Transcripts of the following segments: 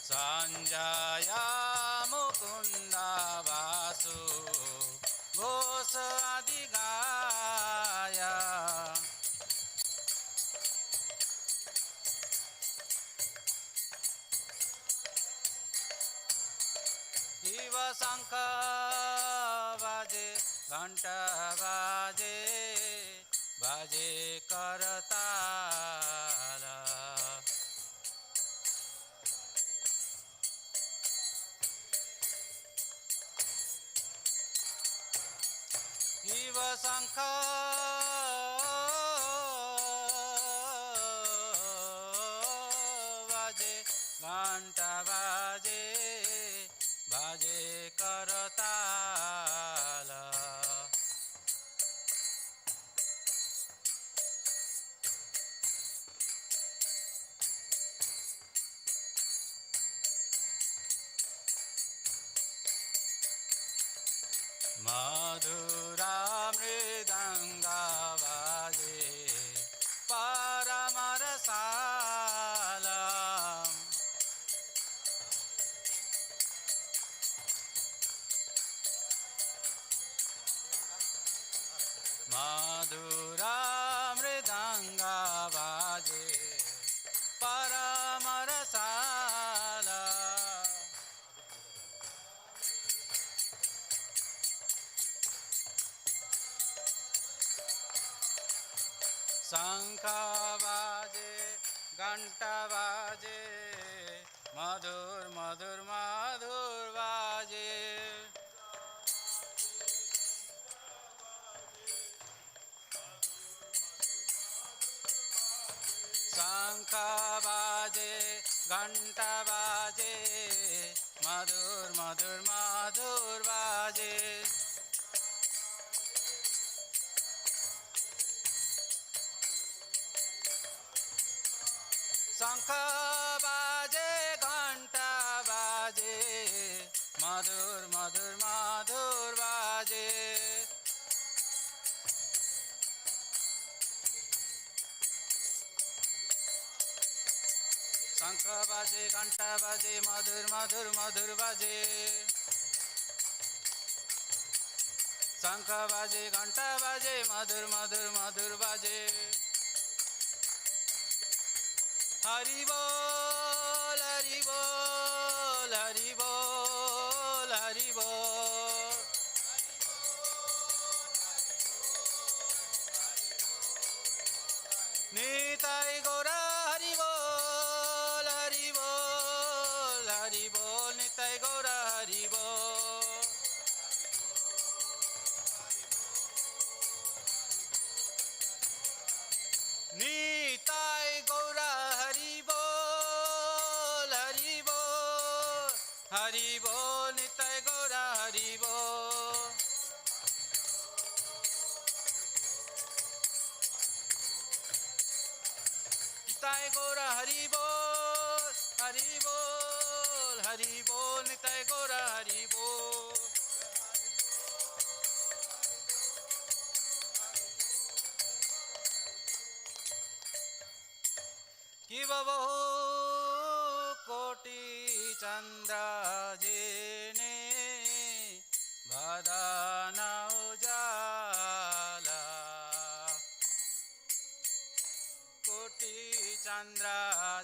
সঞ্জয় মুকুন্দ বাসু ঘোষ আদি গায় শিব শঙ্খ বাজে ঘণ্টা বাজে বাজে করতাল শিব শঙ্খ বাজে ঘণ্টা বাজে বাজে করতাল মধুরা মৃদঙ্গ বাজে পরমরসাল মধুরা মৃদঙ্গ বাজে পরমরসাল শঙ্খ বাজে ঘণ্টা বাজে মধুর মধুর মধুর বাজে শঙ্খ বাজে ঘণ্টা বাজে মধুর মধুর মধুর বাজে শঙ্খ বাজে ঘণ্টা বাজে মধুর মধুর মধুর বাজে শঙ্খ বাজে ঘণ্টা বাজে মধুর মধুর মধুর বাজে শঙ্খ বাজে ঘণ্টা বাজে মধুর মধুর মধুর বাজে হরি বল হরি বল হরি বল হরি বল নিতাই গৌরা হরি বল হরি বল হরি বল নিতাই গৌরা হরি বল নিতাই গৌরা হরি বল হরি বল হরি বল নিতাই গৌরা হরি বল নিতাই গৌরা হরি বল হরি বল হরি বল নিতাই গৌরা হরি বল কি বহু কোটি চন্দ্র জেনে বদন উজালা কোটি চন্দ্র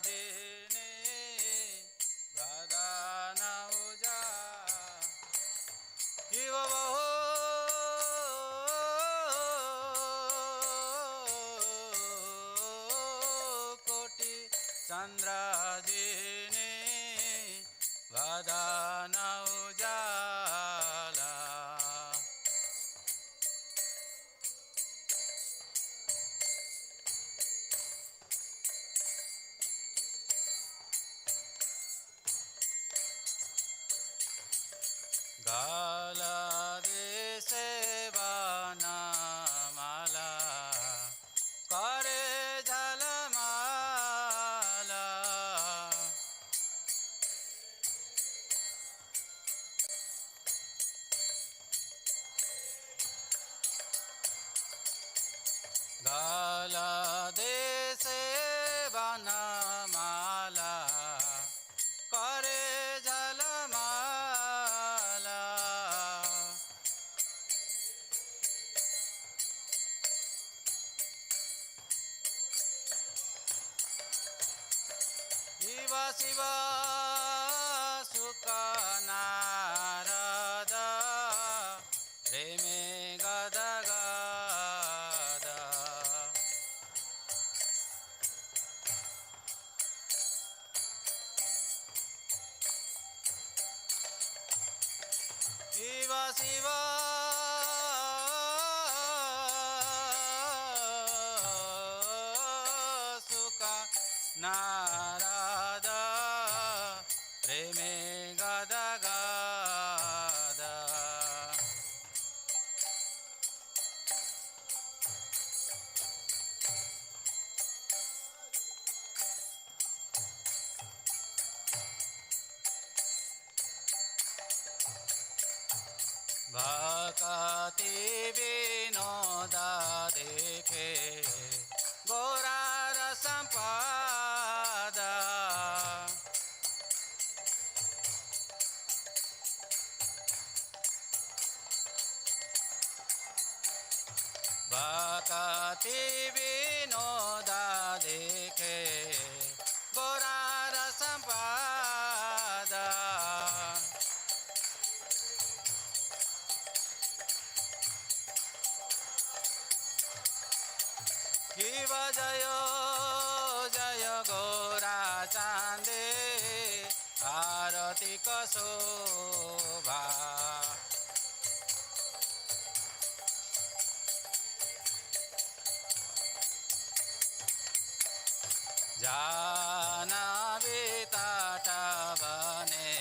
জেনে বদন উজালা কি বহু চন্দ্র দিনে বদন উজালা গালা দেশে বনমালা করে ঝলমালা গালা দেশে বনমালা করে शिव सुख नारद प्रेमे गद गद भक्ति विनोद देखे गौरार संपद भक्ति विनोद देखे गौरार संपद शिव जय जय गौरा चांदे आरती को शोभा जानवी तट बने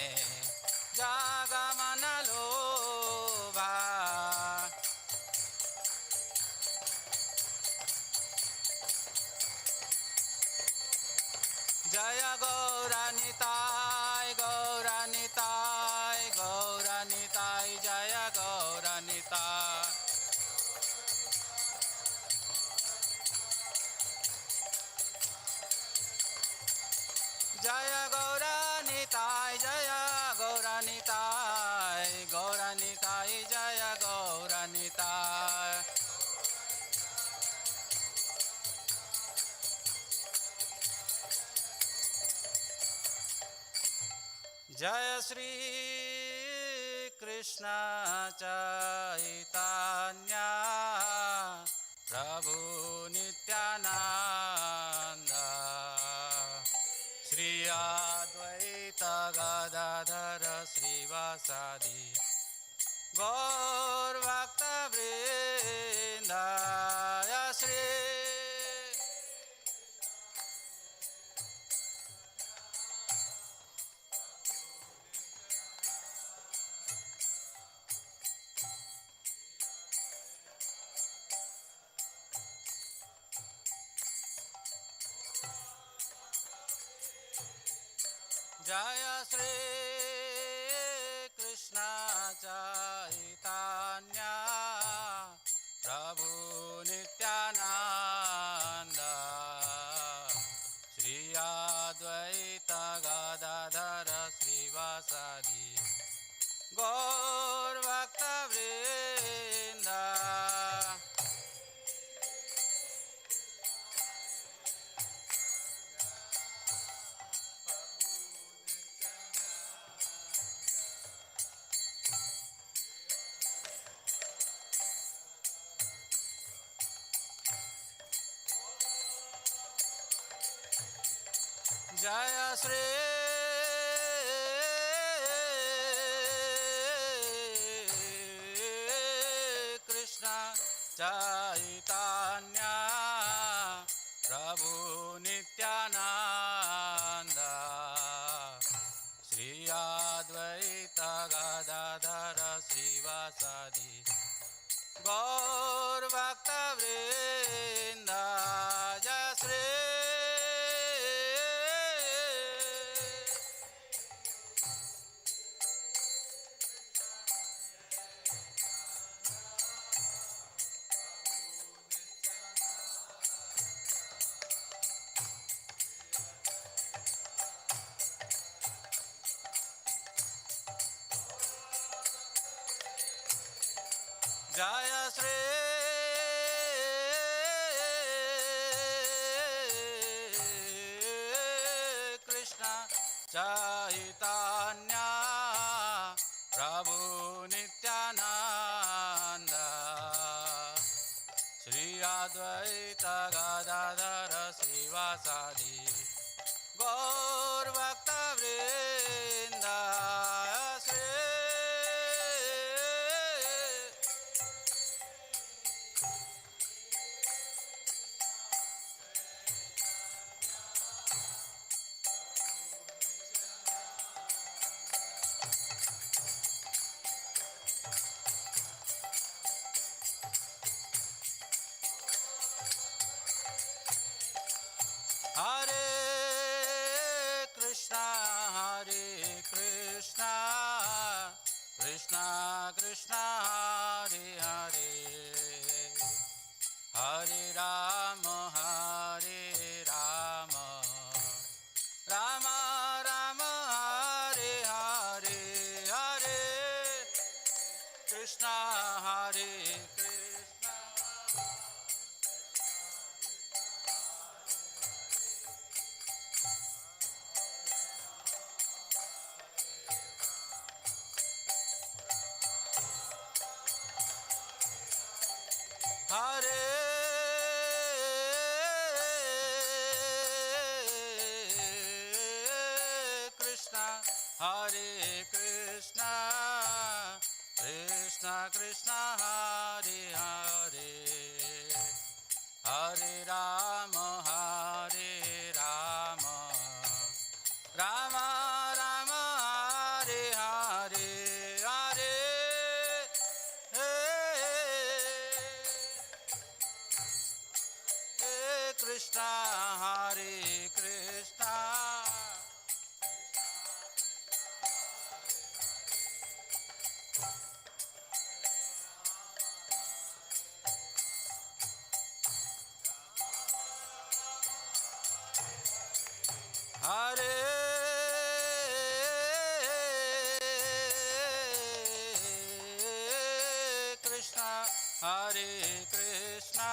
जागमन लोभा जय गौरानिताय गौरानिताय गौरानिताय जय गौरानिताय जय गौरानिताय जय गौरानिताय गौरानिताय जय गौरानिताय जय श्री कृष्ण चैतन्य प्रभु नित्यानंद श्री अद्वैत गदाधर श्रीवासादि गौर भक्त वृंद श्री जय श्री कृष्ण चैतन्य प्रभु नित्यानंद श्री अद्वैत गदाधर श्रीवासादि गौर भक्त वृंद जय श्री कृष्ण चैतन्य प्रभु नित्यानंद श्री अद्वैत गदाधर श्रीवासादि गौर भक्त वृंद जय श्री जय श्री कृष्ण चैतन्य प्रभु नित्यानंद श्री अद्वैत गदाधर श्रीवासादि गौर भक्त वृंद Shri Hare Krishna, Krishna Krishna, Hare Hare, Hare Rama, Hare Rama, Rama Rama, Hare Hare, Hare Krishna, Hare Krishna. Hare Krishna, Hare Krishna,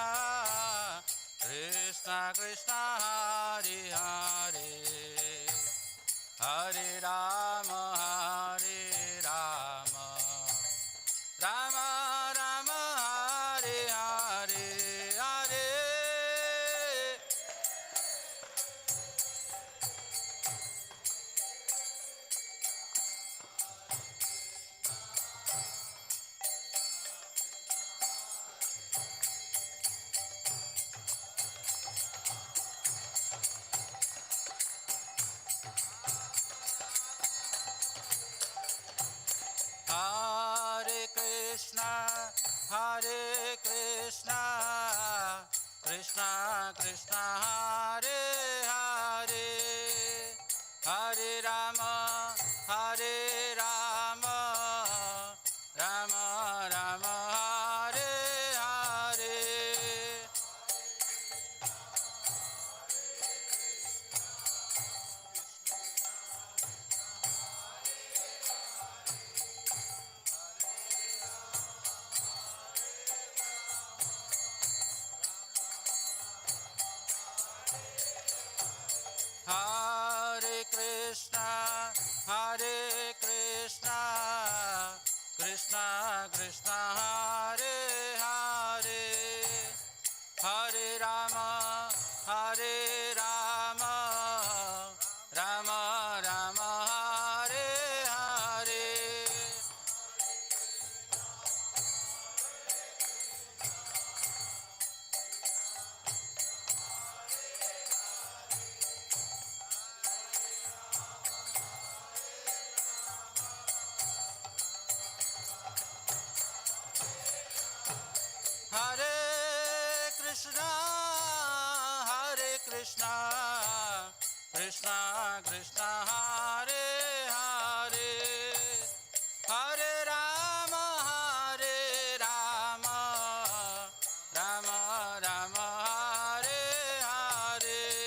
Krishna Krishna, Hare Hare, Hare Rama, Hare Rama, Rama Rama, Hare Hare, Hare Hare Krishna, Hare Krishna, Krishna Krishna, Hare Hare, Hare Rama, Hare Rama, Rama Rama, Hare Hare. Hare Krishna, Hare Krishna, Krishna Krishna, Hare Hare, Hare Rama, Hare Rama, Rama Rama, Hare Hare. Hare Krishna, Hare Krishna, Krishna Krishna, Hare Hare, Hare Rama, Hare Rama, Rama Rama, Hare Hare.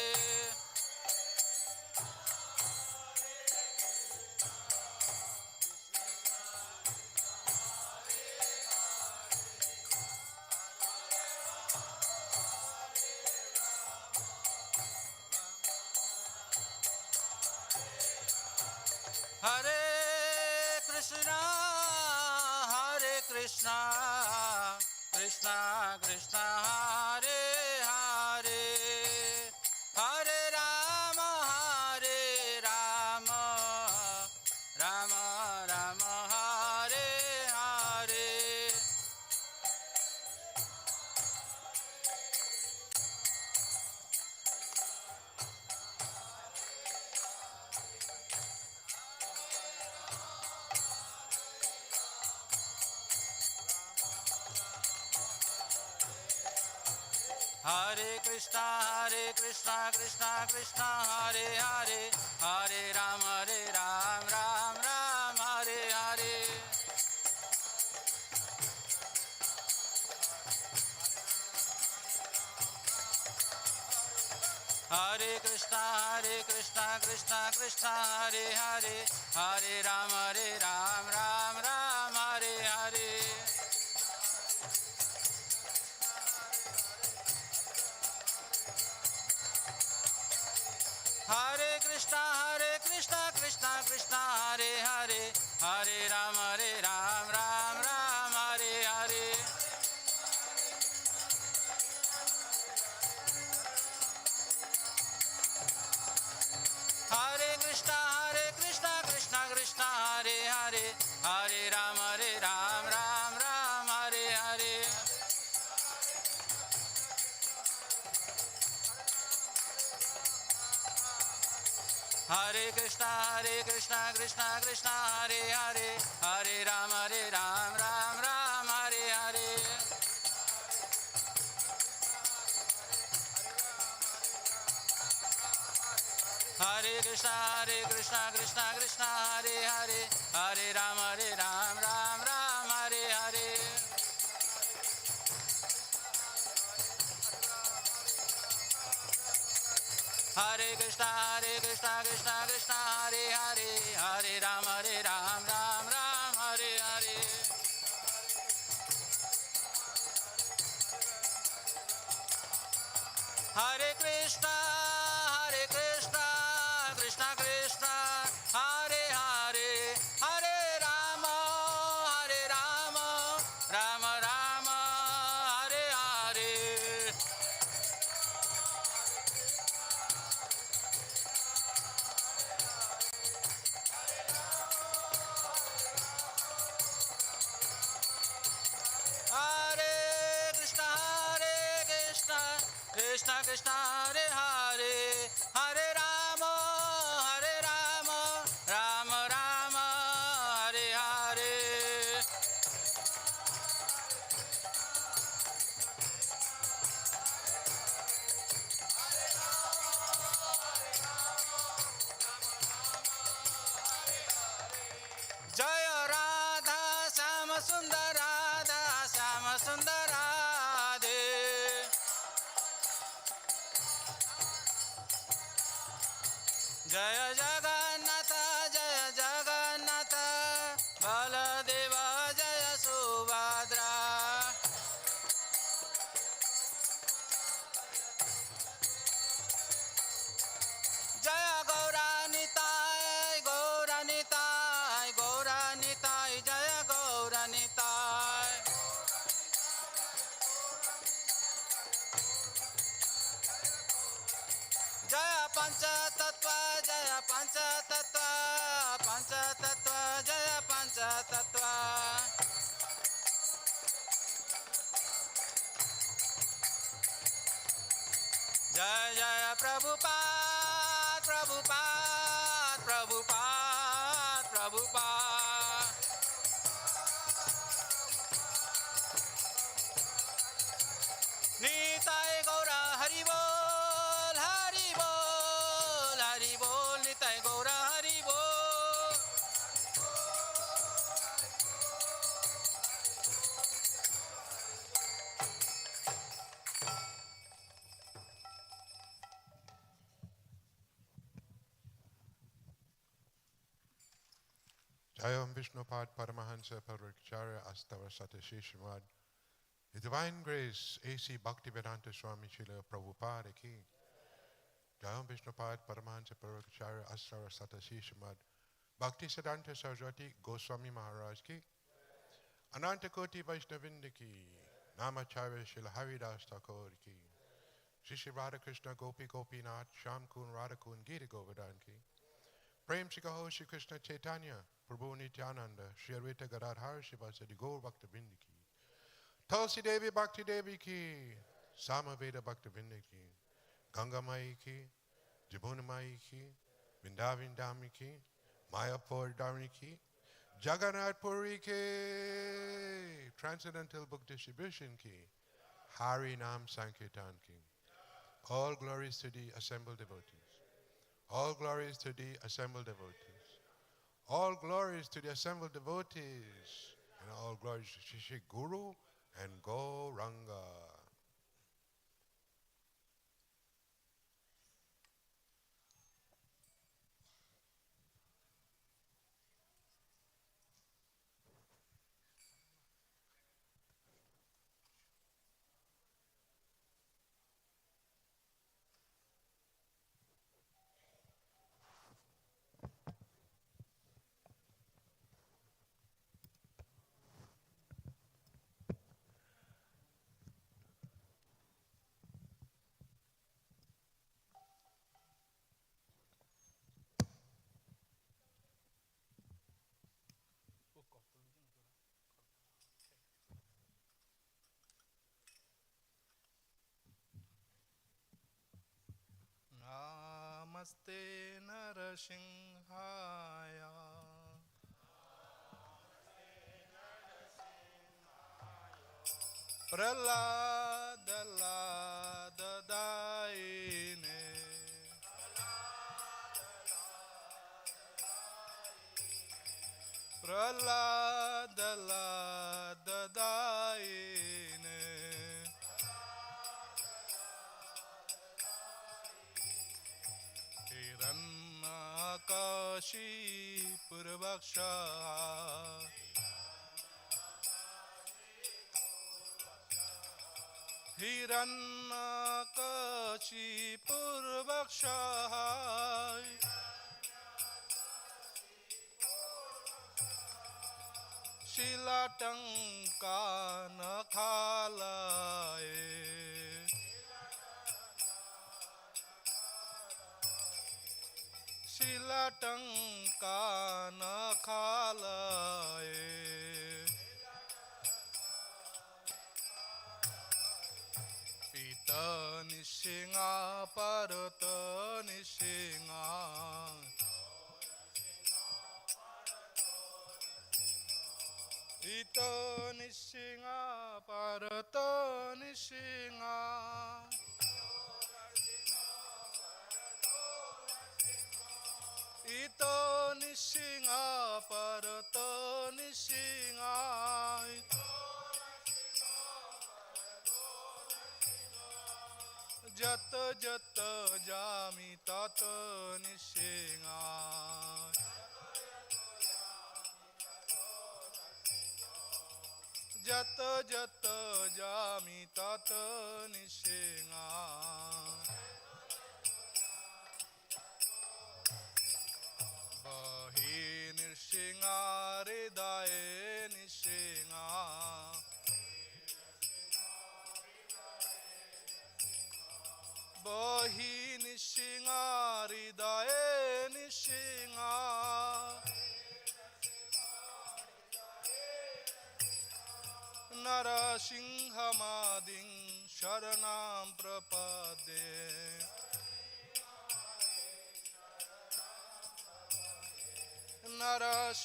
Hare Krishna, Hare Krishna, Krishna Krishna, Hare Hare, Hare Rama, Hare Rama, Rama Rama, Hare Hare. Hare Krishna, Krishna Krishna, Hare Hare, Hare Ram, Ram Ram, Hare Hare. Hare Krishna, Krishna Krishna, Hare Hare, Hare Ram, Ram Ram, Hare Hare. Hare Krishna, Krishna Krishna, Hare Hare, Hare Ram, Ram Ram, Hare Hare. Hare Krishna, Hare Ram, Ram Ram, Hare Hare. Hare Krishna, Krishna Krishna, Hare Hare, Hare Ram, Ram Ram, Hare Hare. Hare Krishna, Krishna Krishna, Hare Hare, Hare Ram, Ram Ram, Hare Hare. Hare Krishna, Krishna Krishna, Hare Hare, Hare Ram, Ram Ram, Hare Hare. Hare Krishna, Krishna Krishna, Hare Hare, Hare Rama, Rama Rama, Hare Hare. Hare Krishna, Krishna Krishna, Hare Hare, Hare Rama, Rama Rama, Hare Hare. Jaya Radha Shama Sundar, Radha Shama Sundar Radhe. Jaya Jagannatha, Baladeva, Jaya Subhadra. Jaya Gauranitai, Jaya Gauranitai. Jaya Panchatattva, Jaya Panchatattva, Jaya Panchatattva. Jaya Jaya Prabhupada, Prabhupada. Nitai Gaura Haribol, Nitai Gaura Haribol. Jayam Vishnupad Paramahansa Parikacharya Astava Satashi Srimad. The Divine Grace A.C. Bhaktivedanta Swami Srila Prabhupada Ki. Jayam Vishnupad Paramahansa Parikacharya Astava Satashi Srimad. Bhakti Siddhanta Saraswati Goswami Maharaj Ki. Ananta Koti Vaishnavinda Ki. Namacharya Srila Haridas Thakur Ki. Shri Radha Krishna Gopi Gopinath Sham Kun Radha Kun Gita Govardhan Ki. Prem Shikaho Shri Krishna Chaitanya Prabhu Nityananda Shri Advaita Gadadhar Shivasadi Gaur Bhakta Vrinda Ki. Tulsi Devi Bhakti Devi Ki. Samaveda Bhakta Vrinda Ki. Ganga Mai Ki. Jabuna Mai Ki. Vrindavan Dhami Ki. Mayapur Dhami Ki. Jagannath Puri Ki. Transcendental Book Distribution Ki. Hari Nam Sankirtan Ki. All glories to the assembled devotees. All glories to the assembled devotees. All glories to the assembled devotees. And all glories to Shri Guru and Gauranga. नमस्ते नरसिंहाय प्रहलाद लाददायिने प्रहलाद लाददायिने हिरण्यकाशी पूर्वक्षा हिरण्यकाशी पूर्वक्षा शिलाटंका नखालाए शिलाटंका नखालाए पीत निशिंगा परत निशिंगा इत निशिंगा परत निशिंगा इत निशिंगा परत निशिंगा जत जत जामि तत निशिंगा जत जत जामि तत निशिंगा बहि निशिंगा हृदय निशिंगा बहि निशिंगा हृदय निशिंगा नरसिंहमादिं शरणं प्रपद्ये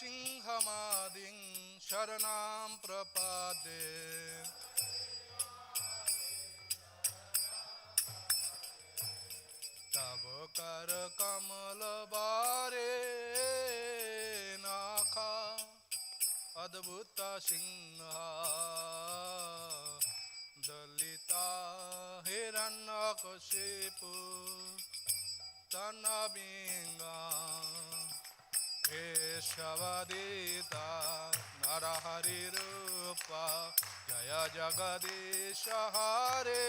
नरसिंहमादिं शरणं प्रपद्ये तव कर कमल बारे नाखा अद्भुत सिंह दलिता हिरण्यकशिपु तनबिंगा केशवदिता नरहरि रूपा जय जगदीश हरे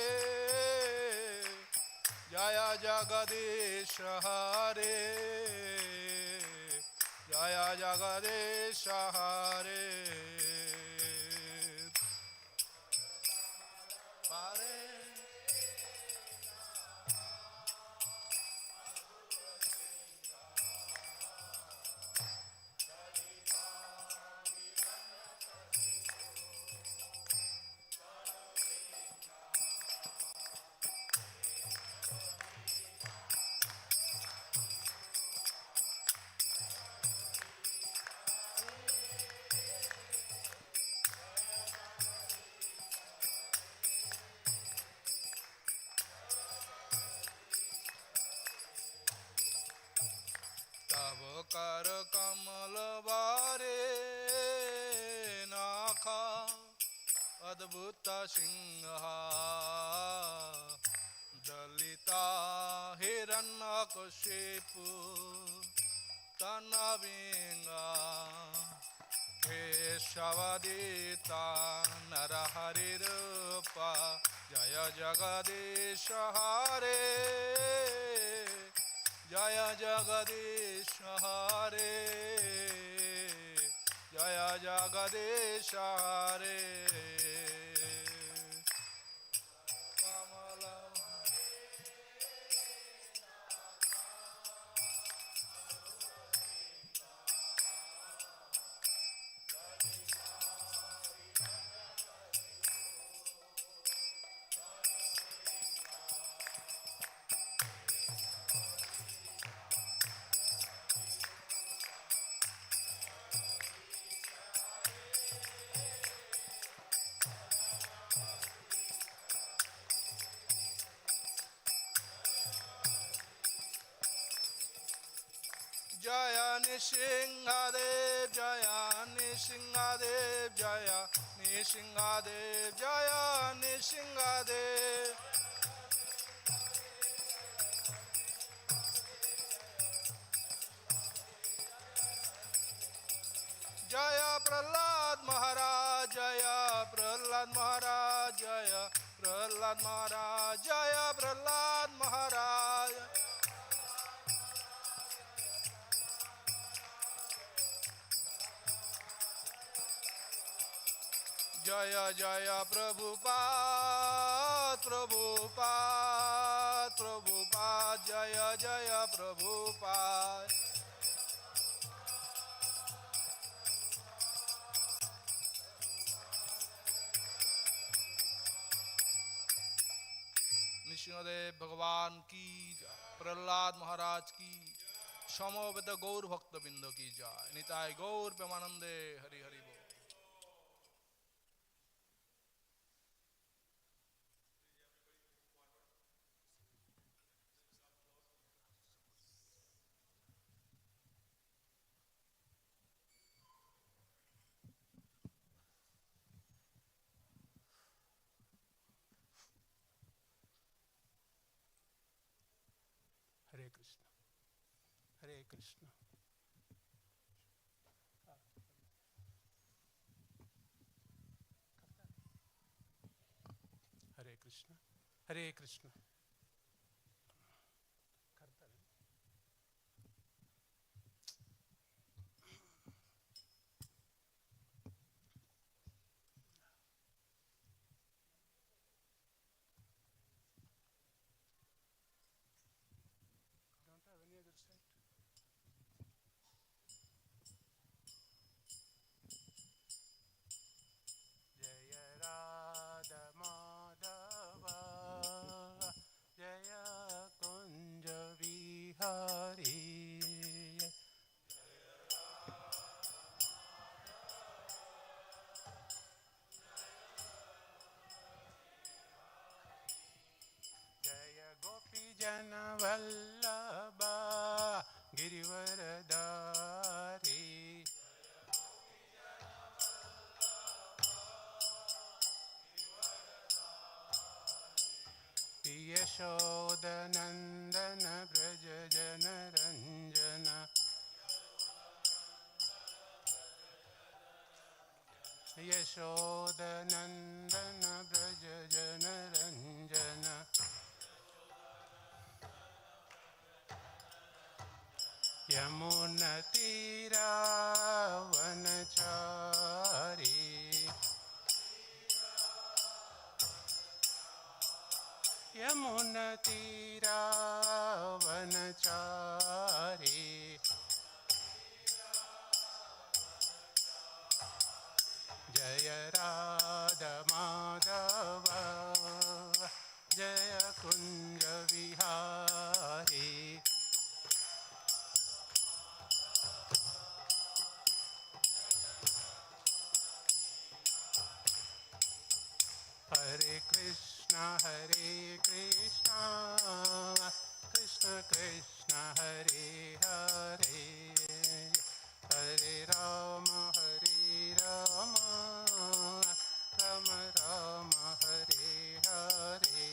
जय जगदीश हरे जय जगदीश हरे पारे तब कर कमल बारे नाखा अद्भुत सिंह दलिता हिरण्यकशिपु तनबिंगा केशवदिता नरहरि रूपा जय जगदीश हरे जय जगदीश हरे जय जगदीश हरे कमल Nishingadev Jaya, Nishingadev Jaya, Nishingadev Jaya, Nishingadev. Jaya Prahlad Maharaj, Jaya Prahlad Maharaj, Jaya Prahlad Maharaj, Jaya Prahlad Maharaj. Jaya Jaya Prabhupada, Prabhupada, Prabhupada, Jaya Jaya Prabhupada. Nrisimhadeva भगवान की जय, प्रहलाद महाराज की, समवेत गौर भक्तबिंद की जय, निताय गौर प्रेमानंदे, हरि हरि बोल। हरे कृष्ण, हरे कृष्ण। हरे कृष्ण, हरे Krishna. Don't have any other site. जय राधा माधवा, जय कुंज विहारी, जय गोपी जन वल्लभा गिरिवरधारी, यशोदनंदन ब्रज जन रंजन, यशोदनंदन ब्रज जन रंजन, यमुना तीरा वनचारी, यमुना तीरा वनचारी, जय राधा माधव, जय कुंज विहारी, हरे कृष्णा कृष्ण कृष्ण हरे हरे, हरे राम राम राम हरे हरे,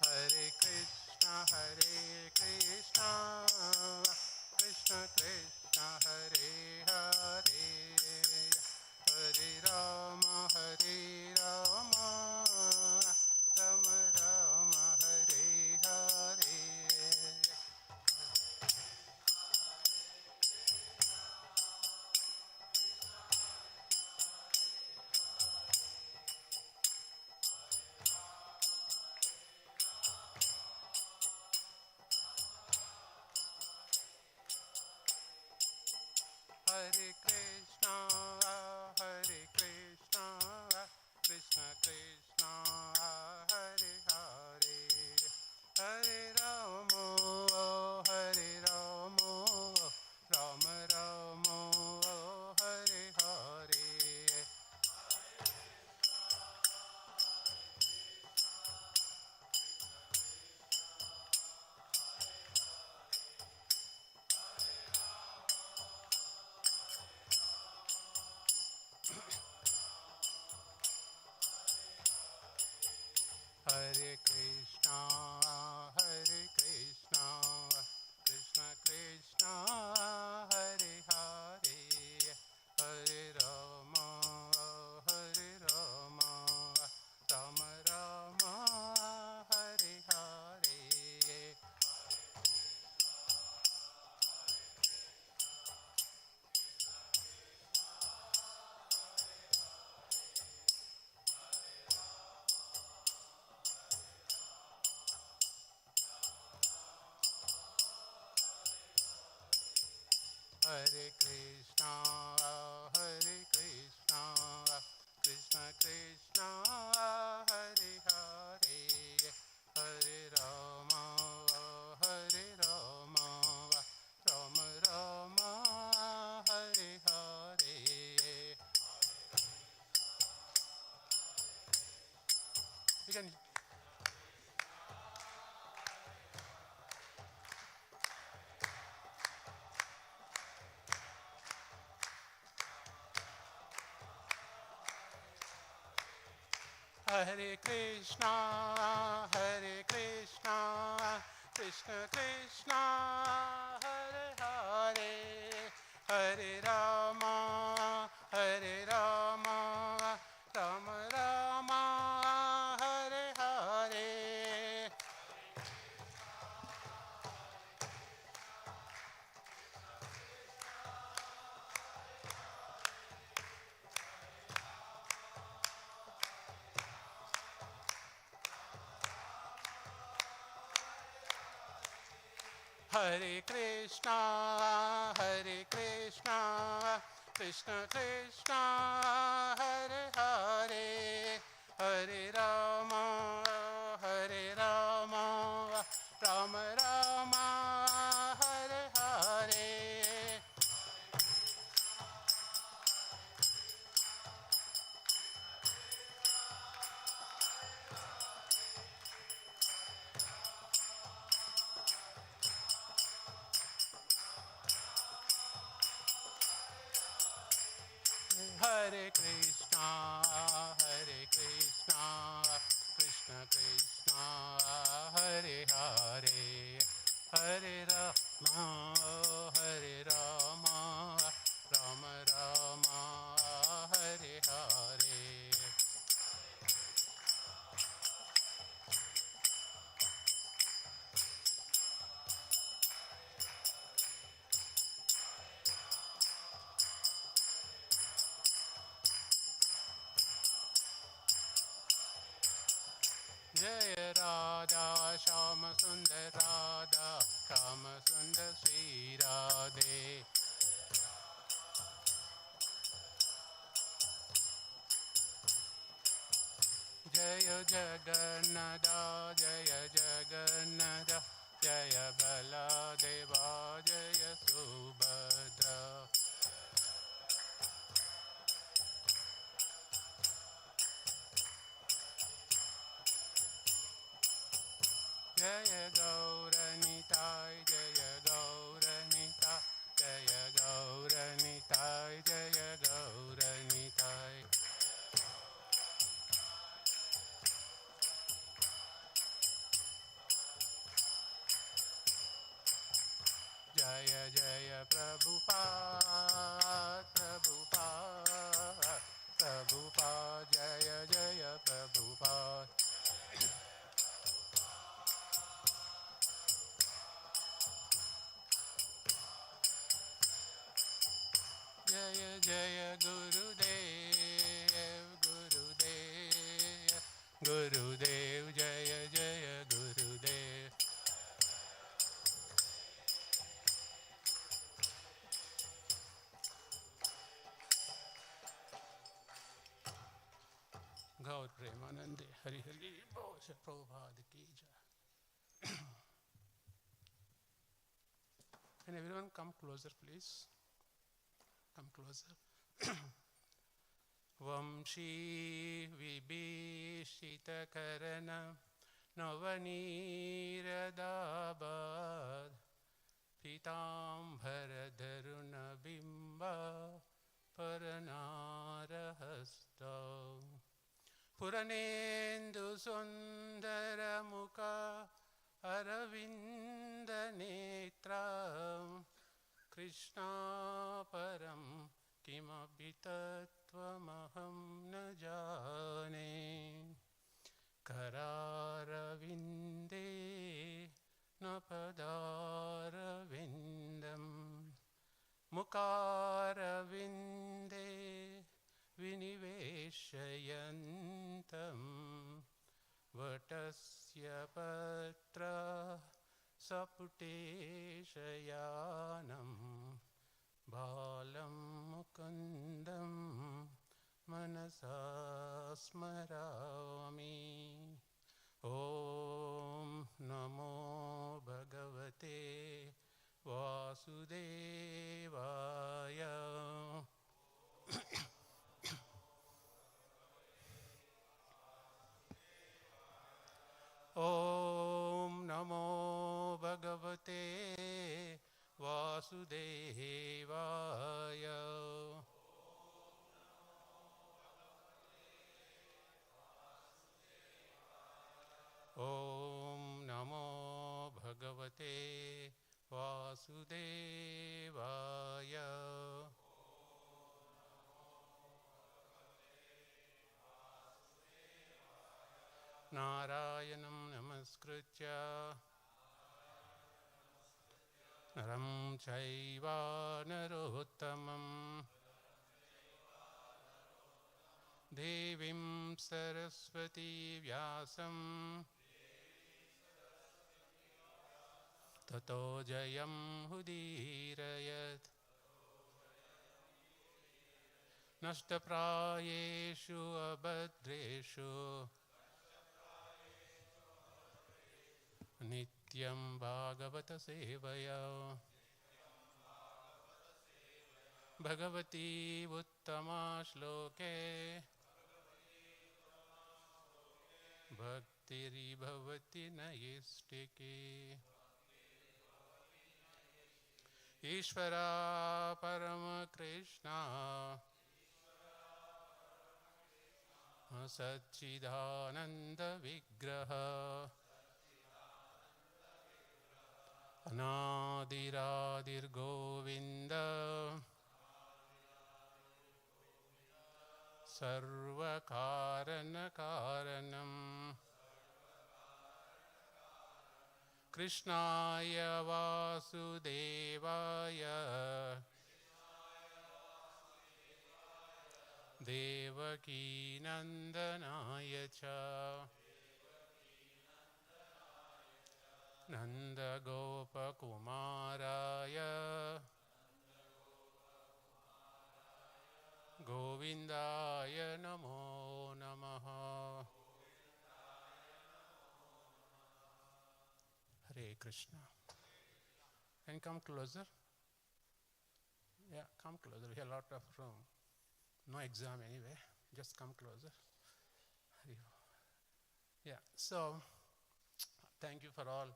हरे कृष्णा कृष्ण कृष्ण हरे हरे, हरे राम राम राम हरे हरे, हरे कृष्णा कृष्ण कृष्ण हरे हरे, हरे Ram Hare Krishna, Hare Krishna, Krishna Krishna, Hare Hare, Hare Rama, Hare Rama, Rama Rama, Hare Hare. You can Hare Krishna, Hare Krishna, Krishna Krishna, Hare Hare, Hare Rama, Hare Rama, Rama Rama, Hare Hare. Hare Krishna, Hare Krishna, Krishna Krishna, Hare Hare, Hare Rama, Hare Rama, Rama Rama, Hare Hare. Hare Krishna, Hare Krishna, Krishna Krishna, Hare Hare, Hare Rama, Hare Rama, Rama Rama, Hare Hare. Jaya Radha, Shama Sundar Radha, Shama Sundar Sri Radhe. Jaya Jagannatha, Jaya Jagannatha, Jaya Baladeva, Jaya Subhadra. Jaya Gauranitai, Jaya Gauranitai, Jaya Gauranitai, Jaya Gauranitai. Jaya Jaya Prabhupada, Prabhupada, Prabhupada, Jaya Jaya Prabhupada. Jaya Jaya Gurudev, Gurudev, Gurudev, Jaya Jaya Gurudev. Gaur Premanande, Hari Hari Bol, Prabhupada ki jai. Can everyone come closer, please? Come closer. Vamshi Vibhishita Karana Navaneeradabad Pitambhara Dharuna Bimba Paranarahasta Puranendu Sundara Mukha Aravinda Netra Krishna Param Kimapi Tattvamaham न जाने करारविन्दे न पदारविन्दं मुकारविन्दे विनिवेशयन्तं वटस्य पत्र सपुटे शयानं बालं मुकुन्दं मनसा स्मरामि ॐ नमो भगवते वासुदेवाय ॐ नमो भगवते वासुदेवाय ॐ नमो भगवते वासुदेवाय नारायणं नमस्कृत्य नरं चैव नरोत्तमं देवीं सरस्वती व्यासं ततो जयं उदीरयत् नष्टप्रायेषु अभद्रेषु नित्यं भागवत सेवया भगवती उत्तमा श्लोके भक्तिर्भवति नैष्टिकी ईश्वरा परमकृष्णा सच्चिदानन्द विग्रह अनादिरादिर्गोविन्द सर्वकारणकारणं कृष्णाय वासुदेवाय देवकीनन्दनाय च नन्दगोपकुमाराय गोविन्दाय नमो नमः Hare Krishna. And come closer. Yeah, come closer. We have a lot of room. No exam anyway. Just come closer. Yeah, so thank you for all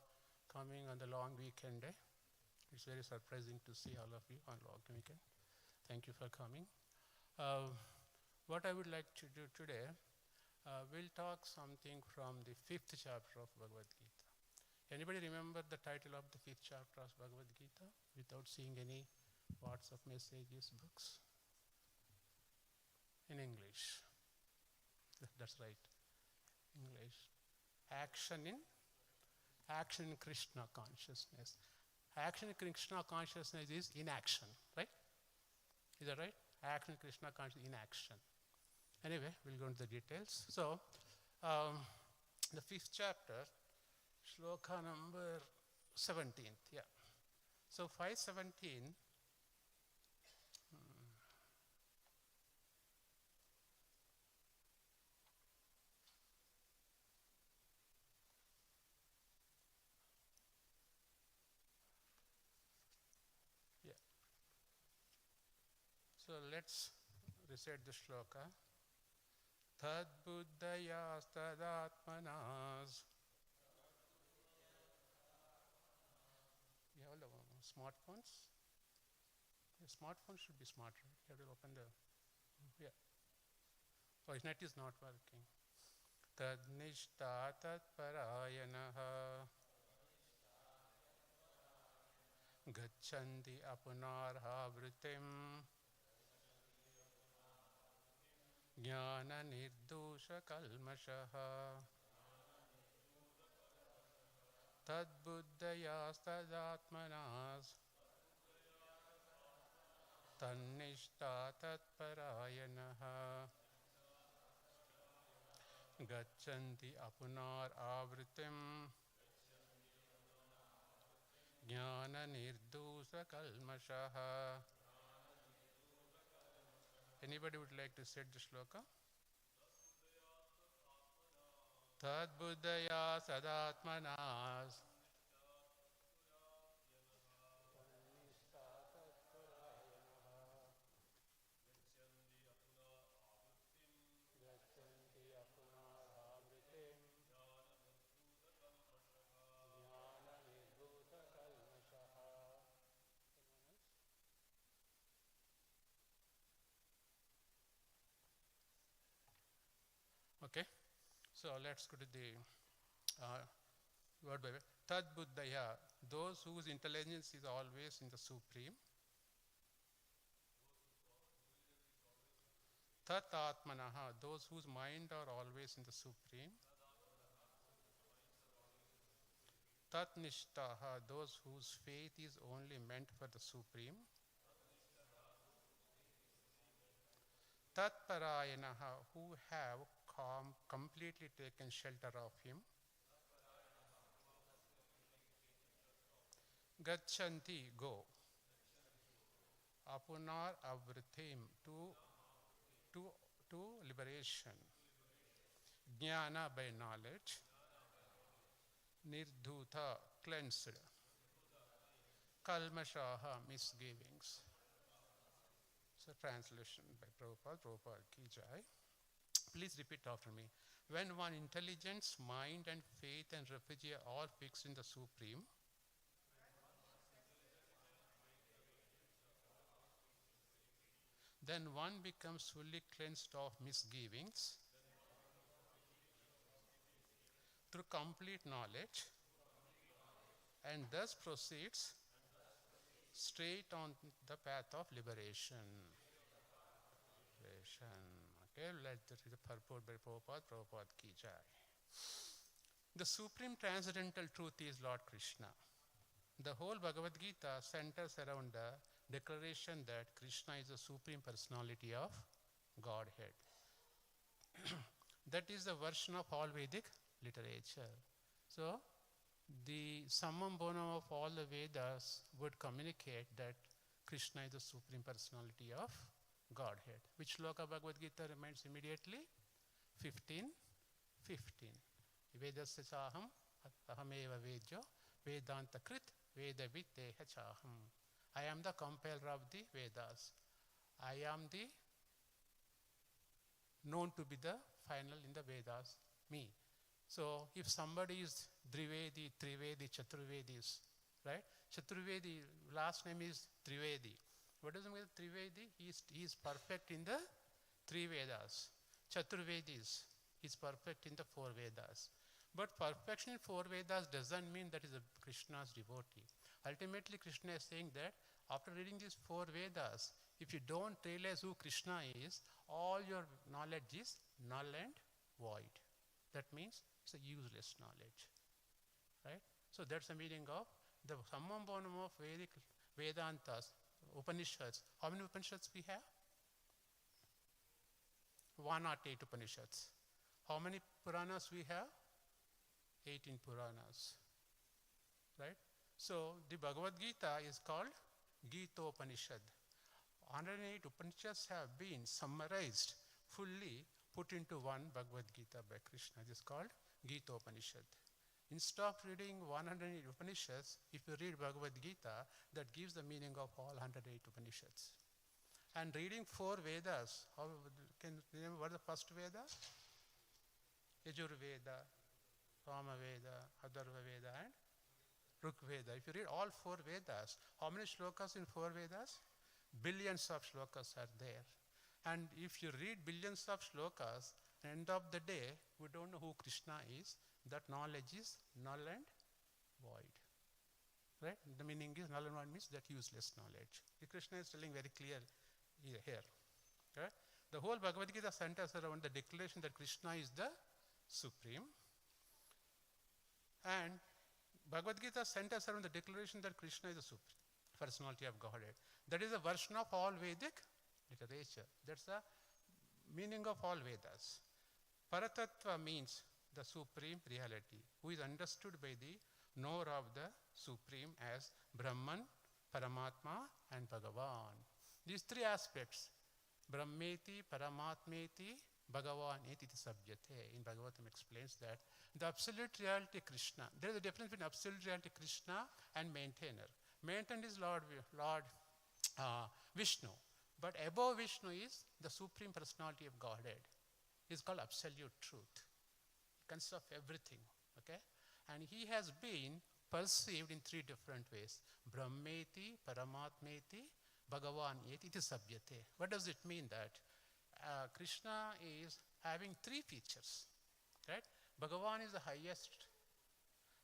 coming on the long weekend day. It's very surprising to see all of you on long weekend. Thank you for coming. What I would like to do today, we'll talk something from the 5th chapter of Bhagavad Gita. Anybody remember the title of the 5th chapter of Bhagavad Gita without seeing any WhatsApp messages, books? In English. That's right. English. Action in Krishna consciousness. Action in Krishna consciousness is inaction, right? Is that right? Action in Krishna consciousness, inaction. Anyway, we'll go into the details. So, the 5th chapter, shloka number 17th, yeah. So 517, yeah. So let's recite the shloka. Tad buddhayas tadatmanas. You have all the smartphones? The smartphone should be smart, right? You have to open the, yeah. Oh, his net is not working. Tad nishta tat parayanaha gachanti apunarha vritim jnana nirdosha kalmashaha tad buddhayas tadatmanas tannishta tat parayanaha gachanti apunar avritim jnana nirdosha kalmashaha Anybody would like to say the shloka? Tad buddhaya sadatmana. Okay, so let's go to the word by word. Tad buddhaya, those whose intelligence is always in the Supreme. Tat atmanaha, those whose mind are always in the Supreme. Tat nishtaha, those whose faith is only meant for the Supreme. Tat parayanaha, who have completely taken shelter of him. Gachanti, go. Apunar avritim, to liberation. Jnana, by knowledge. Nirdhuta, cleansed. Kalmashaha, misgivings. So translation by Prabhupada ki jai. Please repeat after me. When one intelligence, mind and faith and refuge are all fixed in the Supreme, then one becomes fully cleansed of misgivings through complete knowledge and thus proceeds straight on the path of liberation. Okay, let's read the purport by Prabhupada ki jai. The supreme transcendental truth is Lord Krishna. The whole Bhagavad Gita centers around the declaration that Krishna is the supreme personality of Godhead. That is the version of all Vedic literature. So, the summum bonum of all the Vedas would communicate that Krishna is the supreme personality of Godhead. Which sloka Bhagavad Gita reminds immediately? 15. Vedasya chaham ahameva vedyo vedanta krit vedavid deha chaham. I am the compiler of the Vedas. I am the known to be the final in the Vedas, me. So if somebody is Drivedi, Trivedi, Chaturvedis, right? Chaturvedi, last name is Trivedi. What does it mean Trivedi? He is perfect in the three Vedas. Chaturvedis is perfect in the four Vedas. But perfection in four Vedas doesn't mean that is a Krishna's devotee. Ultimately, Krishna is saying that after reading these four Vedas, if you don't realize who Krishna is, all your knowledge is null and void. That means it's a useless knowledge, right? So that's the meaning of the summum bonum of Vedic Vedantas, Upanishads. How many Upanishads we have? 108 Upanishads. How many Puranas we have? 18 Puranas, right? So the Bhagavad Gita is called Gita Upanishad. 108 Upanishads have been summarized, fully put into one Bhagavad Gita by Krishna. It is called Gita Upanishad. Instead of reading 108 Upanishads, if you read Bhagavad Gita, that gives the meaning of all 108 Upanishads. And reading four Vedas, how can you remember what the first Veda? Yajurveda, Samaveda, Atharva Veda and Rigveda. If you read all four Vedas, how many shlokas in four Vedas? Billions of shlokas are there. And if you read billions of shlokas, end of the day, we don't know who Krishna is. That knowledge is null and void. Right? The meaning is null and void means that useless knowledge. Krishna is telling very clear here. Okay? The whole Bhagavad Gita centers around the declaration that Krishna is the supreme. And Bhagavad Gita centers around the declaration that Krishna is the supreme personality of Godhead. That is a version of all Vedic literature. That's the meaning of all Vedas. Paratattva means the supreme reality, who is understood by the knower of the supreme as Brahman, Paramatma and Bhagavan. These three aspects, Brahmeti Paramatmeti Bhagavan eti sabhyate. In Bhagavatam explains that the absolute reality Krishna, there is a difference between absolute reality Krishna and maintainer. Maintainer is Lord Vishnu, but above Vishnu is the Supreme Personality of Godhead. It's called absolute truth. It consists of everything, okay? And he has been perceived in three different ways. Brahmeti, Paramatmeti, Bhagavan eti sabhyate. What does it mean that Krishna is having three features, right? Bhagavan is the highest,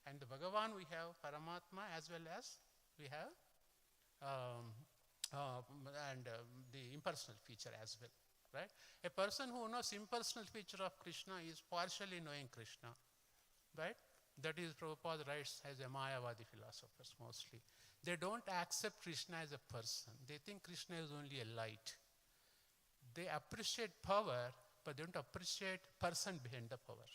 and the Bhagavan we have Paramatma as well as we have the impersonal feature as well, right? A person who knows impersonal feature of Krishna is partially knowing Krishna, right? That is Prabhupada writes as a Mayavadi philosophers mostly. They don't accept Krishna as a person. They think Krishna is only a light. They appreciate power, but they don't appreciate person behind the power.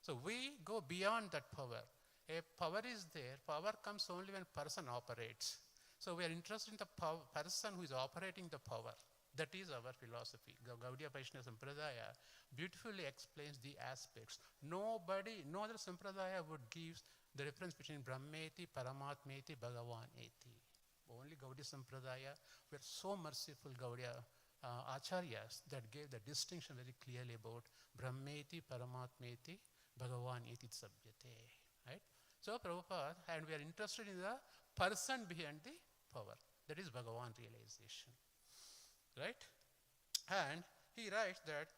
So we go beyond that power. A power is there. Power comes only when person operates. So we are interested in the person who is operating the power. That is our philosophy. Gaudiya Vaishnava Sampradaya beautifully explains the aspects. No other Sampradaya would give the difference between Brahmeti, Paramatmeti, Bhagavan eti. Only Gaudiya Sampradaya were so merciful Gaudiya Acharyas that gave the distinction very clearly about Brahmeti, Paramatmeti, Bhagavan eti sabhyate. Right? So Prabhupada, and we are interested in the person behind the power. That is Bhagavan realization. Right? And he writes that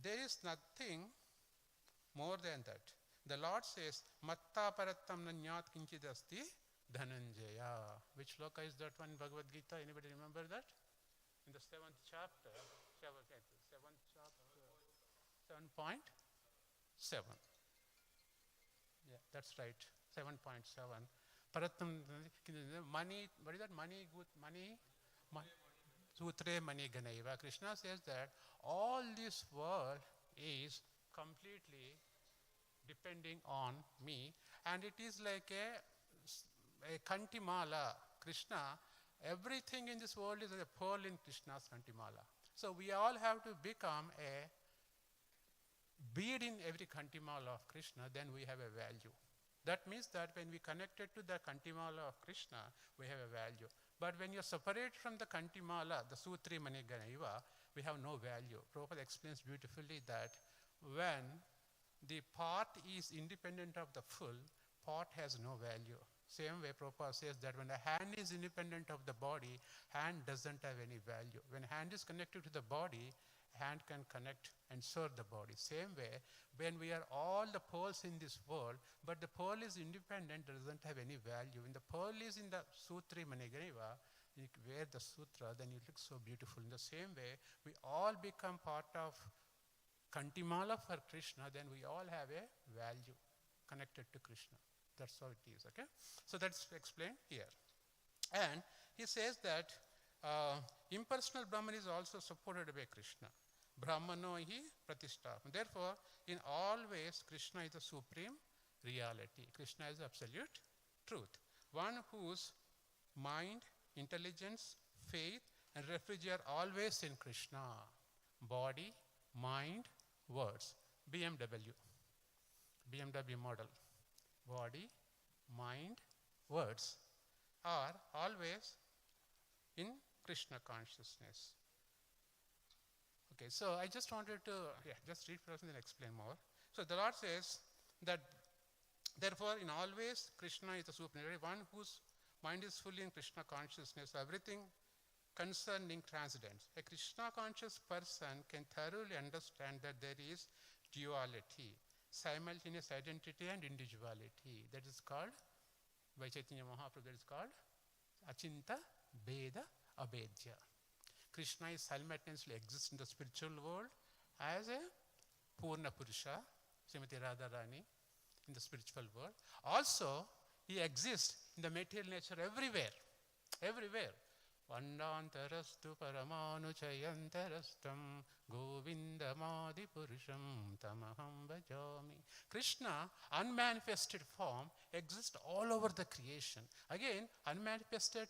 there is nothing more than that. The Lord says, Matta parattam nanyat kinchid asti dhananjaya. Which shloka is that one in Bhagavad Gita? Anybody remember that? In the 7th chapter. 7.7. Yeah, that's right. 7.7. Parattam, money, what is that? Money. Sutre mani ganaiva. Krishna says that all this world is completely depending on me, and it is like a kantimala. Krishna, everything in this world is a pearl in Krishna's kantimala. So we all have to become a bead in every kantimala of Krishna, then we have a value. That means that when we connected to the kantimala of Krishna, we have a value. But when you're separate from the kantimala, the sutri mani ganaiva, we have no value. Prabhupada explains beautifully that when the part is independent of the full, part has no value. Same way Prabhupada says that when the hand is independent of the body, hand doesn't have any value. When hand is connected to the body, hand can connect and serve the body. Same way, when we are all the pearls in this world, but the pearl is independent, doesn't have any value. When the pearl is in the Sutri Maniganiva, you wear the sutra, then it looks so beautiful. In the same way, we all become part of Kantimala for Krishna, then we all have a value connected to Krishna. That's how it is, okay? So that's explained here. And he says that impersonal Brahman is also supported by Krishna. Brahmano hi pratishtha. Therefore, in all ways, Krishna is the supreme reality. Krishna is absolute truth. One whose mind, intelligence, faith, and refuge are always in Krishna. Body, mind, words. BMW model. Body, mind, words are always in Krishna consciousness. Okay, so I just wanted to just read first and then explain more. So the Lord says that therefore in all ways Krishna is the supreme, one whose mind is fully in Krishna consciousness, everything concerning transcendence. A Krishna conscious person can thoroughly understand that there is duality, simultaneous identity and individuality. That is called, by Chaitanya Mahaprabhu, that is called Achinta Beda Abedya. Krishna is simultaneously exists in the spiritual world as a Purna Purusha, Srimati Radharani, in the spiritual world. Also, he exists in the material nature everywhere. Vandantarastu paramanuchayantarastam govindamadi purusham tamaham bhajami. Krishna, unmanifested form, exists all over the creation. Again, unmanifested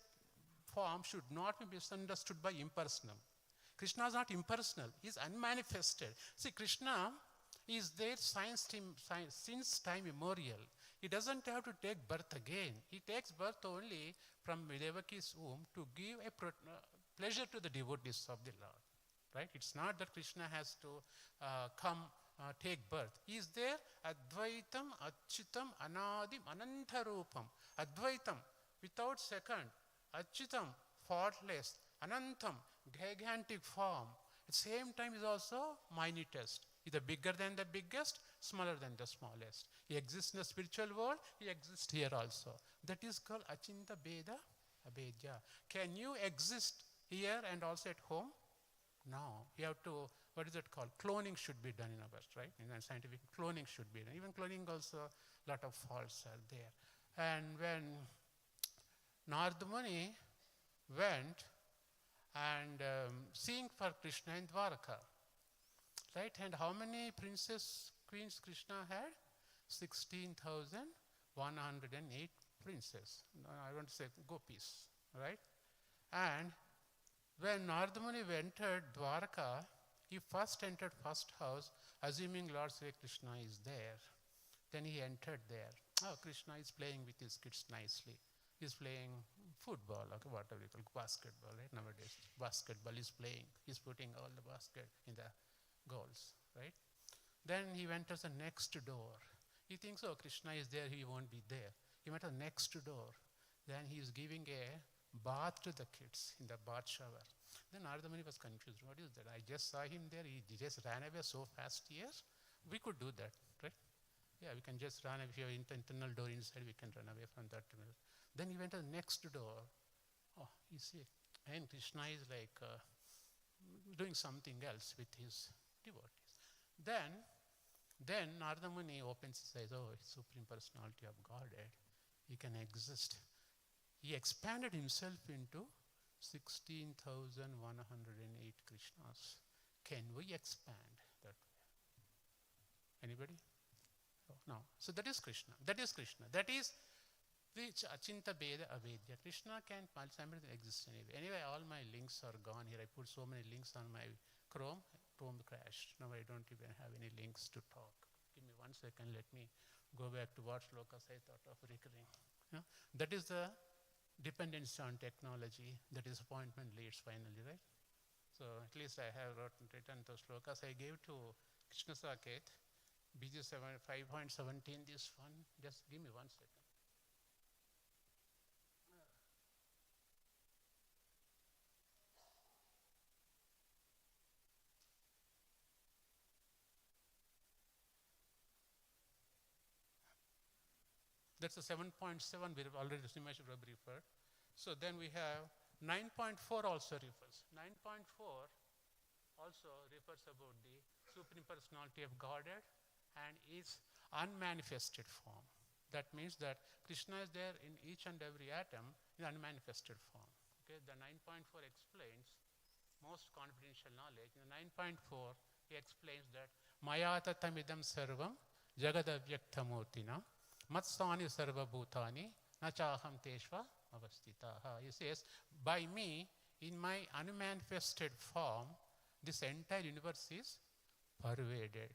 form should not be misunderstood by impersonal. Krishna is not impersonal, he is unmanifested. See, Krishna is there since time immemorial. He doesn't have to take birth again. He takes birth only from Devaki's womb to give a pleasure to the devotees of the Lord. Right? It's not that Krishna has to take birth. He is there, Advaitam, Achyutam, Anadim, Anantarupam. Advaitam, without second. Achyutam, faultless. Anantam, gigantic form. At the same time, is also minutest. Either bigger than the biggest, smaller than the smallest. He exists in the spiritual world, he exists here also. That is called Achinta Beda Abedya. Can you exist here and also at home? No. You have to, what is it called? Cloning should be done in our West, right? In scientific, cloning should be done. Even cloning also, a lot of faults are there. And when Narada Muni went and seeing for Krishna in Dwarka, right? And how many queens Krishna had? 16,108 princes. I want to say gopis, right? And when Narada Muni entered Dwarka, he first entered first house, assuming Lord Sri Krishna is there. Then he entered there. Oh, Krishna is playing with his kids nicely. He's playing football, or whatever you call basketball, right? Nowadays, basketball is playing. He's putting all the basket in the goals, right? Then he went to the next door. He thinks, oh, Krishna is there, he won't be there. He went to the next door. Then he is giving a bath to the kids in the bath shower. Then Narada Muni was confused. What is that? I just saw him there. He just ran away so fast here. We could do that, right? Yeah, we can just run away. If you have internal door inside, we can run away from that. Then he went to the next door. Oh, you see. And Krishna is like doing something else with his devotees. Then Narada Muni opens his eyes. Oh, it's Supreme Personality of Godhead. He can exist. He expanded himself into 16,108 Krishnas. Can we expand that way? Anybody? Oh, no. So that is Krishna. That is Krishna. That is which Achinta Beda Avedya. Krishna can simultaneously exist anyway. Anyway, all my links are gone here. I put so many links on my Chrome. Chrome crashed. Now I don't even have any links to talk. Give me 1 second. Let me go back to what shlokas I thought of recurring. Yeah? That is the dependence on technology. That is appointment leads finally, right? So at least I have written those shlokas. I gave to Krishna Saket, BG 5.17, this one. Just give me 1 second. That's a 7.7, we have already referred. So then we have 9.4 also refers. 9.4 also refers about the Supreme Personality of Godhead and its unmanifested form. That means that Krishna is there in each and every atom in unmanifested form. Okay, the 9.4 explains most confidential knowledge. In the 9.4, he explains that Maya tatamidam sarvam jagadavyakthamurtina Matsani sarva bhutani nachaham teshva avastitaha. He says, by me, in my unmanifested form, this entire universe is pervaded.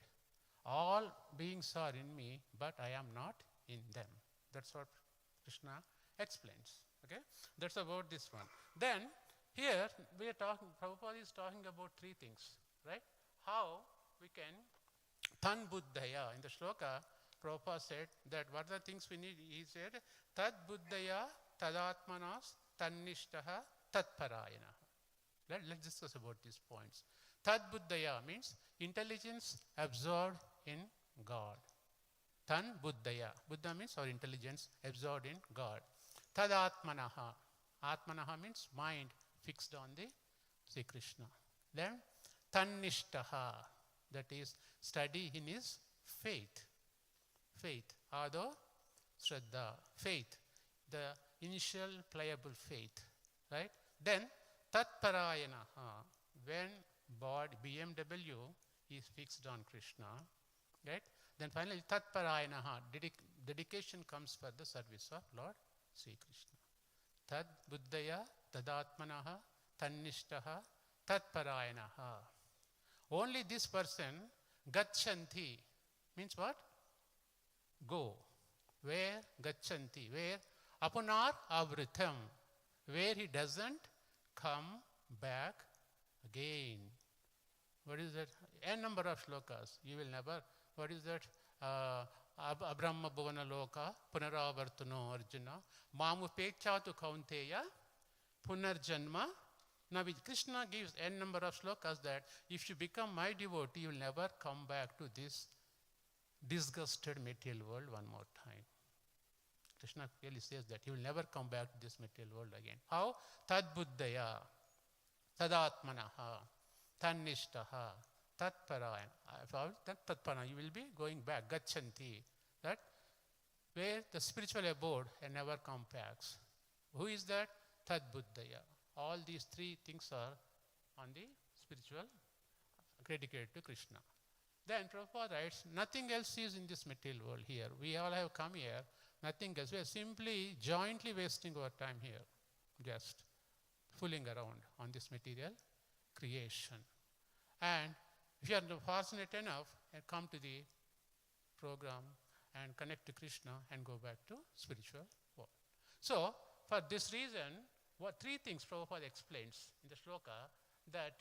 All beings are in me, but I am not in them. That's what Krishna explains. Okay? That's about this one. Then, here, we are talking, Prabhupada is talking about 3 things, right? How we can tan buddhaya. In the shloka, Prabhupada said that what are the things we need? He said, tad buddhaya tadatmanas tannishtaha tatparayana. Let's discuss about these points. Tad buddhaya means intelligence absorbed in God. Tan buddhaya. Buddha means our intelligence absorbed in God. Tadatmanaha. Atmanaha means mind fixed on the Sri Krishna. Then tannishtaha. That is study in his faith. Faith, ado, shraddha, faith, the initial pliable faith, right? Then, tatparayana, when BMW is fixed on Krishna, right? Then finally, tatparayana, dedication comes for the service of Lord Sri Krishna. Tad buddhaya tadatmanaha, tannishtaha, tatparayanaha. Only this person, gachanti, means what? Go. Where? Gachanti. Where? Apunar avritam. Where he doesn't come back again. What is that? N number of shlokas. You will never. What is that? Abrahma bhuvana loka punaravartano arjuna mamupechatu kaunteya punarjanma. Now Krishna gives n number of shlokas that if you become my devotee, you will never come back to this disgusted material world one more time. Krishna clearly says that he will never come back to this material world again. How? Tad buddhaya, tadatmanaha, tannishtaha, tatparayana. Tatparayana, you will be going back, gachanti. That where the spiritual abode and never come back. Who is that? Tad buddhaya. All these three things are on the spiritual dedicated to Krishna. Then Prabhupada writes, nothing else is in this material world here. We all have come here, nothing else. We are simply jointly wasting our time here, just fooling around on this material creation. And if you are fortunate enough and come to the program and connect to Krishna and go back to spiritual world. So, for this reason, three things Prabhupada explains in the shloka, that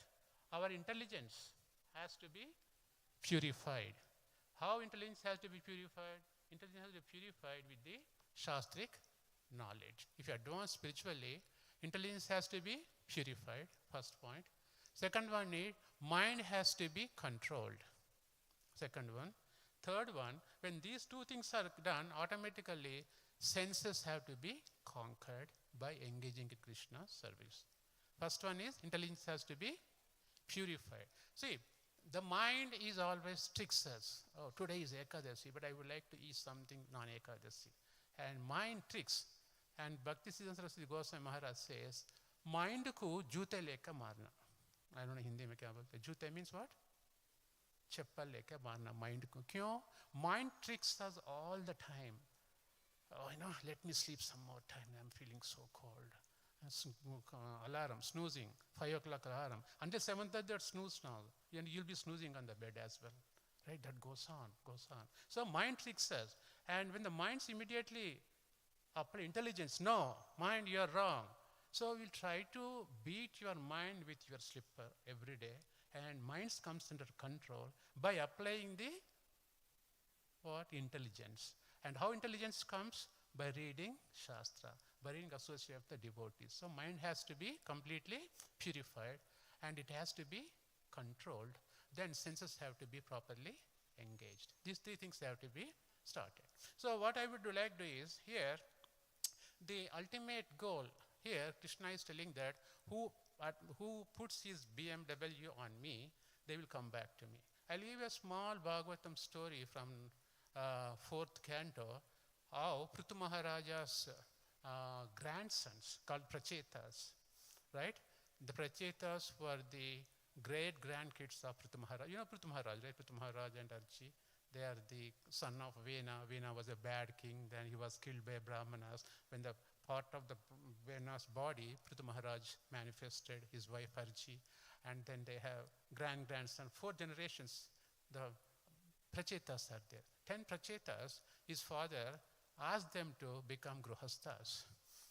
our intelligence has to be purified. How intelligence has to be purified? Intelligence has to be purified with the Shastric knowledge. If you advance spiritually, intelligence has to be purified, first point. Second one is, mind has to be controlled. Second one. Third one, when these two things are done, automatically senses have to be conquered by engaging in Krishna's service. First one is, intelligence has to be purified. See, the mind is always tricks us. Oh, today is Ekadasi, but I would like to eat something non-Ekadasi. And mind tricks. And Bhaktisiddhanta Saraswati Goswami Maharaj says, mind ko jute leka marna. I don't know Hindi mein kya bolte. Jute means what? Chappal leka marna mind ko. Kyun? Mind tricks us all the time. Oh, let me sleep some more time. I'm feeling so cold. Alarm, snoozing, 5 o'clock alarm. Until 7:30, that snooze now. And you'll be snoozing on the bed as well. Right? That goes on. So mind tricks us. And when the minds immediately apply intelligence, no, mind, you're wrong. So we'll try to beat your mind with your slipper every day. And mind comes under control by applying the intelligence. And how intelligence comes? By reading Shastra, by reading association of the devotees. So mind has to be completely purified and it has to be controlled. Then senses have to be properly engaged. These three things have to be started. So what I would like to do is, here, the ultimate goal, here Krishna is telling that who puts his BMW on me, they will come back to me. I'll give a small Bhagavatam story from 4th canto, how Prithu Maharaja's grandsons, called Prachetas, right? The Prachetas were the great grandkids of Prithu Maharaj. You know Prithu Maharaj, right? Prithu Maharaj and Archie, they are the son of Vena. Vena was a bad king, then he was killed by Brahmanas. When the part of the Vena's body, Prithu Maharaj manifested his wife Archie, and then they have grandson, 4 generations, the Prachetas are there. 10 Prachetas, his father asked them to become Gruhasthas.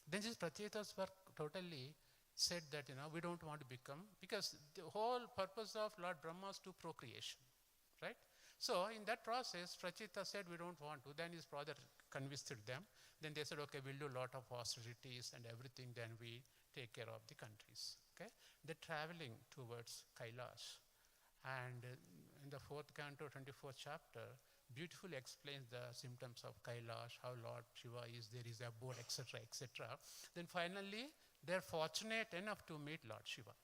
Then these Prachetas were totally said that, we don't want to become, because the whole purpose of Lord Brahma is to procreation, right? So in that process, Pracheta said, we don't want to. Then his father convinced them. Then they said, okay, we'll do a lot of austerities and everything, then we take care of the countries, okay? They're traveling towards Kailash. And in the 4th canto, 24th chapter, beautifully explains the symptoms of Kailash, how Lord Shiva is, there is a abode, etc., etc. Then finally, they're fortunate enough to meet Lord Shiva.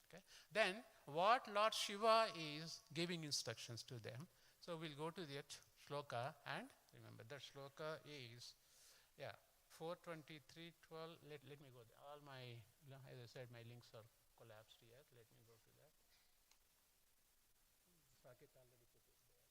Okay? Then, what Lord Shiva is giving instructions to them. So we'll go to that shloka, and remember that shloka is, 423:12. Let me go there. All my, as I said, my links are collapsed here. Let me go to that. Saket already put it there.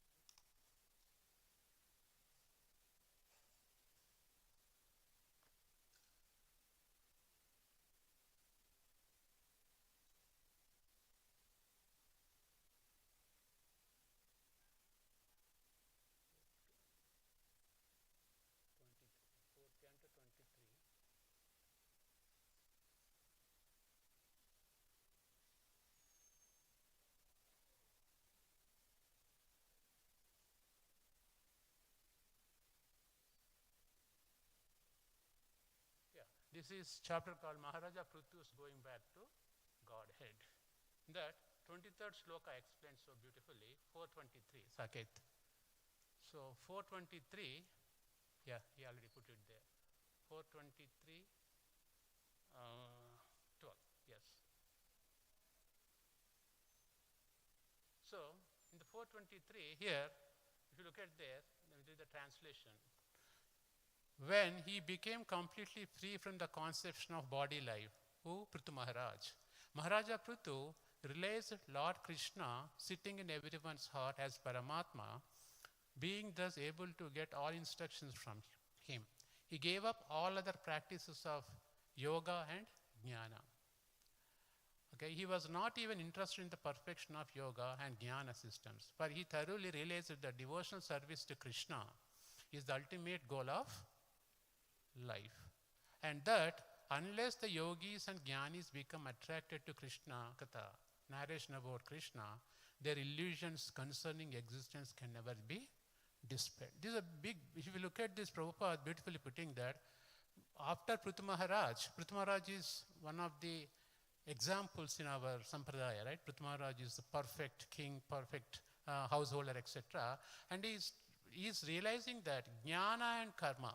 This is chapter called Maharaja Prithu's Going Back to Godhead. That 23rd sloka explains so beautifully, 423, Saket. So 423, yeah, he already put it there. 423, 12, yes. So in the 423 here, if you look at there, there is the translation. When he became completely free from the conception of body life, who? Prithu Maharaj. Maharaja Prithu realized Lord Krishna sitting in everyone's heart as Paramatma, being thus able to get all instructions from him. He gave up all other practices of yoga and jnana. Okay, he was not even interested in the perfection of yoga and jnana systems, but he thoroughly realized that the devotional service to Krishna is the ultimate goal of life. And that unless the yogis and jnanis become attracted to Krishna Katha, narration about Krishna, their illusions concerning existence can never be dispelled. This is a big, if you look at this, Prabhupada beautifully putting that, after Prithu Maharaj is one of the examples in our sampradaya, right? Prithu Maharaj is the perfect king, perfect householder, etc. And he's realizing that jnana and karma,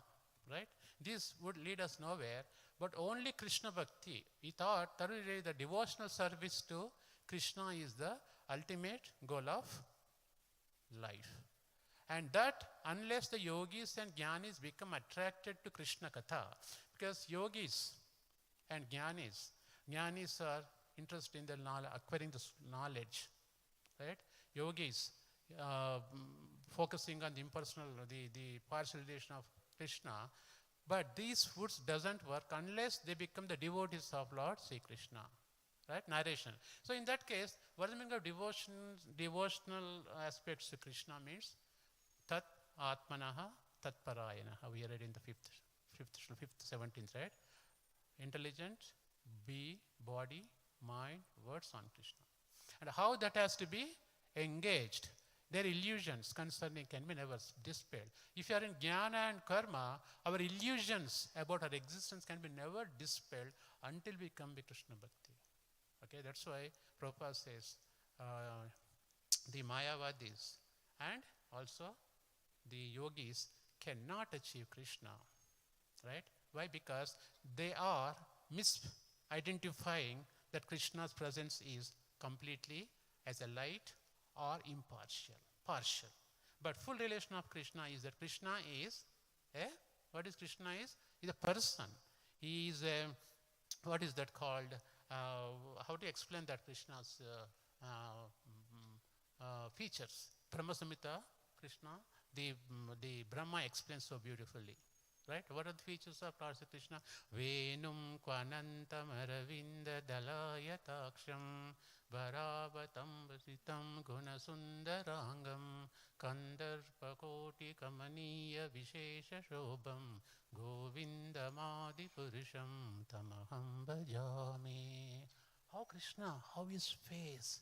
right? This would lead us nowhere, but only Krishna Bhakti. He thought thoroughly the devotional service to Krishna is the ultimate goal of life. And that unless the yogis and jnanis become attracted to Krishna Katha, because yogis and jnanis are interested in the acquiring the knowledge, right? Yogis focusing on the impersonal, the partial relation of Krishna, but these foods doesn't work unless they become the devotees of Lord Sri Krishna, right? Narration. So in that case, what is the meaning of devotional aspects to Krishna means tat atmanaha tat parayanaha. We read in the fifth, 17th, right? Intelligent, be, body, mind, words on Krishna. And how that has to be engaged. Their illusions concerning can be never dispelled. If you are in jnana and karma, our illusions about our existence can be never dispelled until we come to Krishna Bhakti. Okay, that's why Prabhupada says the Mayavadis and also the yogis cannot achieve Krishna, right? Why? Because they are misidentifying that Krishna's presence is completely as a light or partial. But full relation of Krishna is that Krishna is what is Krishna is? He's a person. He is a, what is that called? How to explain that Krishna's features? Brahma Samhita, Krishna, the Brahma explains so beautifully. Right? What are the features of Lord Krishna? Venum kvanantam aravinda dalayataksham Bharavatam vasitam gunasundarangam Kandarpakoti kamaniya vishesha shobham Govindamadi purusham tamaham bhajami. How Krishna, how his face,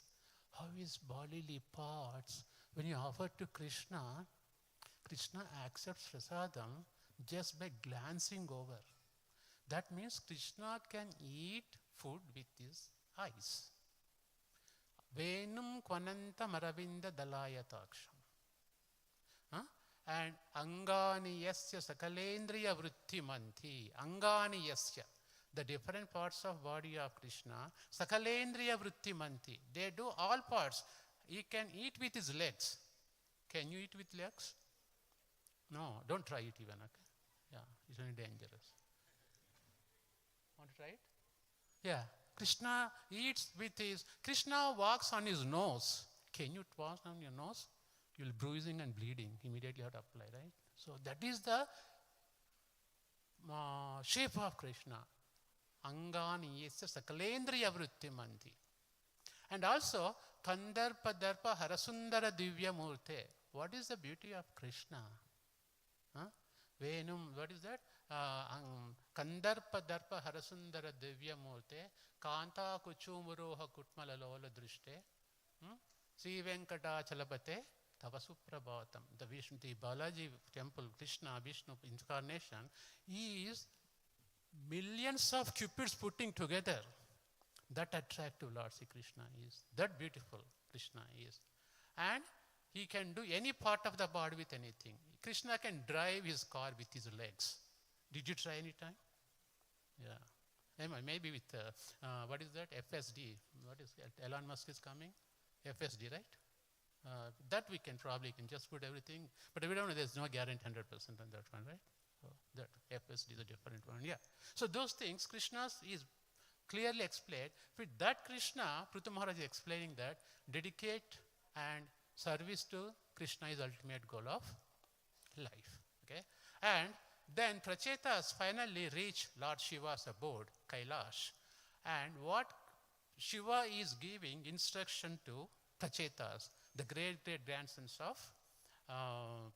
how his bodily parts, when you offer to Krishna, Krishna accepts prasadam just by glancing over. That means Krishna can eat food with his eyes. Venum kvananta maravinda dalayataksham. And angani yasya sakalendriya vritti manthi. Angani yasya. The different parts of body of Krishna. Sakalendriya vritti manthi. They do all parts. He can eat with his legs. Can you eat with legs? No, don't try it even, okay? Yeah, it's only dangerous. Want to try it? Yeah. Krishna eats with his, Krishna walks on his nose. Can you walk on your nose? You'll bruising and bleeding. Immediately have to apply, right? So that is the shape of Krishna. Angani yasya sakalendriya vritti manti. And also, Kandarpa Darpa Harasundara Divya Murte. What is the beauty of Krishna? Venum, what is that? Kandarpa Darpa Harasundara Divya Murte. Kanta Kuchumuroha Kutmalalola Drishte. Sri Venkata Chalapate. Tavasuprabhatam. The Vishnu, the Balaji temple, Krishna, Vishnu incarnation, he is millions of cupids putting together, that attractive Lord Sri Krishna is, that beautiful Krishna is. And he can do any part of the body with anything. Krishna can drive his car with his legs. Did you try any time? Yeah. Maybe with, what is that? FSD. What is it? Elon Musk is coming? FSD, right? That we can just put everything. But we don't know, there's no guarantee 100% on that one, right? So that FSD is a different one, yeah. So those things, Krishna's is clearly explained. With that Krishna, Prithu Maharaj is explaining that dedicate and service to Krishna is ultimate goal of life. Okay? And then Prachetas finally reach Lord Shiva's abode, Kailash. And what Shiva is giving instruction to Prachetas, the great grandsons of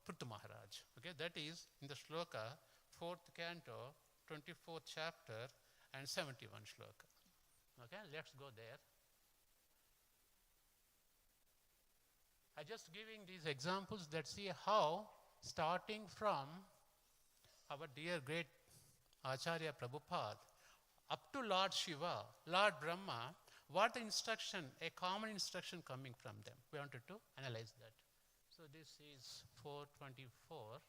Prithu Maharaj. Okay? That is in the shloka, 4th canto, 24th chapter, and 71 shloka. Okay, let's go there. I just giving these examples that see how, starting from our dear great Acharya Prabhupada up to Lord Shiva, Lord Brahma, what the instruction, a common instruction coming from them. We wanted to analyze that. So this is 424.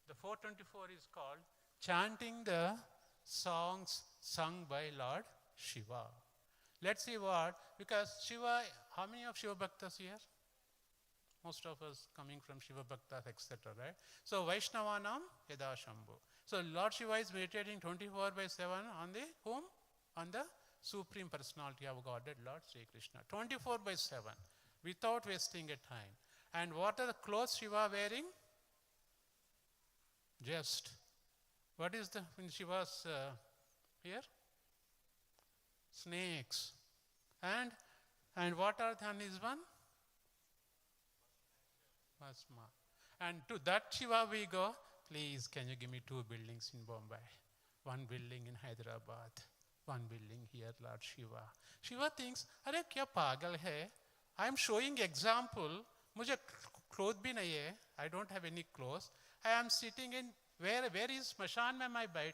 The 424 is called chanting the songs sung by Lord Shiva. Let's see what, because Shiva, how many of Shiva Bhaktas here? Most of us coming from Shiva Bhaktas, etc., right? So Vaishnavanam Yada Shambhu. So Lord Shiva is meditating 24/7 on the whom? On the Supreme Personality of Godhead, Lord Sri Krishna. 24/7, without wasting a time. And what are the clothes Shiva wearing? Just. What is the, when Shiva's here? Snakes. And what are on his one? Bhasma. And to that Shiva we go, please can you give me 2 buildings in Bombay? 1 building in Hyderabad. 1 building here, Lord Shiva. Shiva thinks, अरे क्या पागल है? I am showing example. मुझे clothes भी नहीं है. I don't have any clothes. I am sitting in, where is Smashan mein my bed?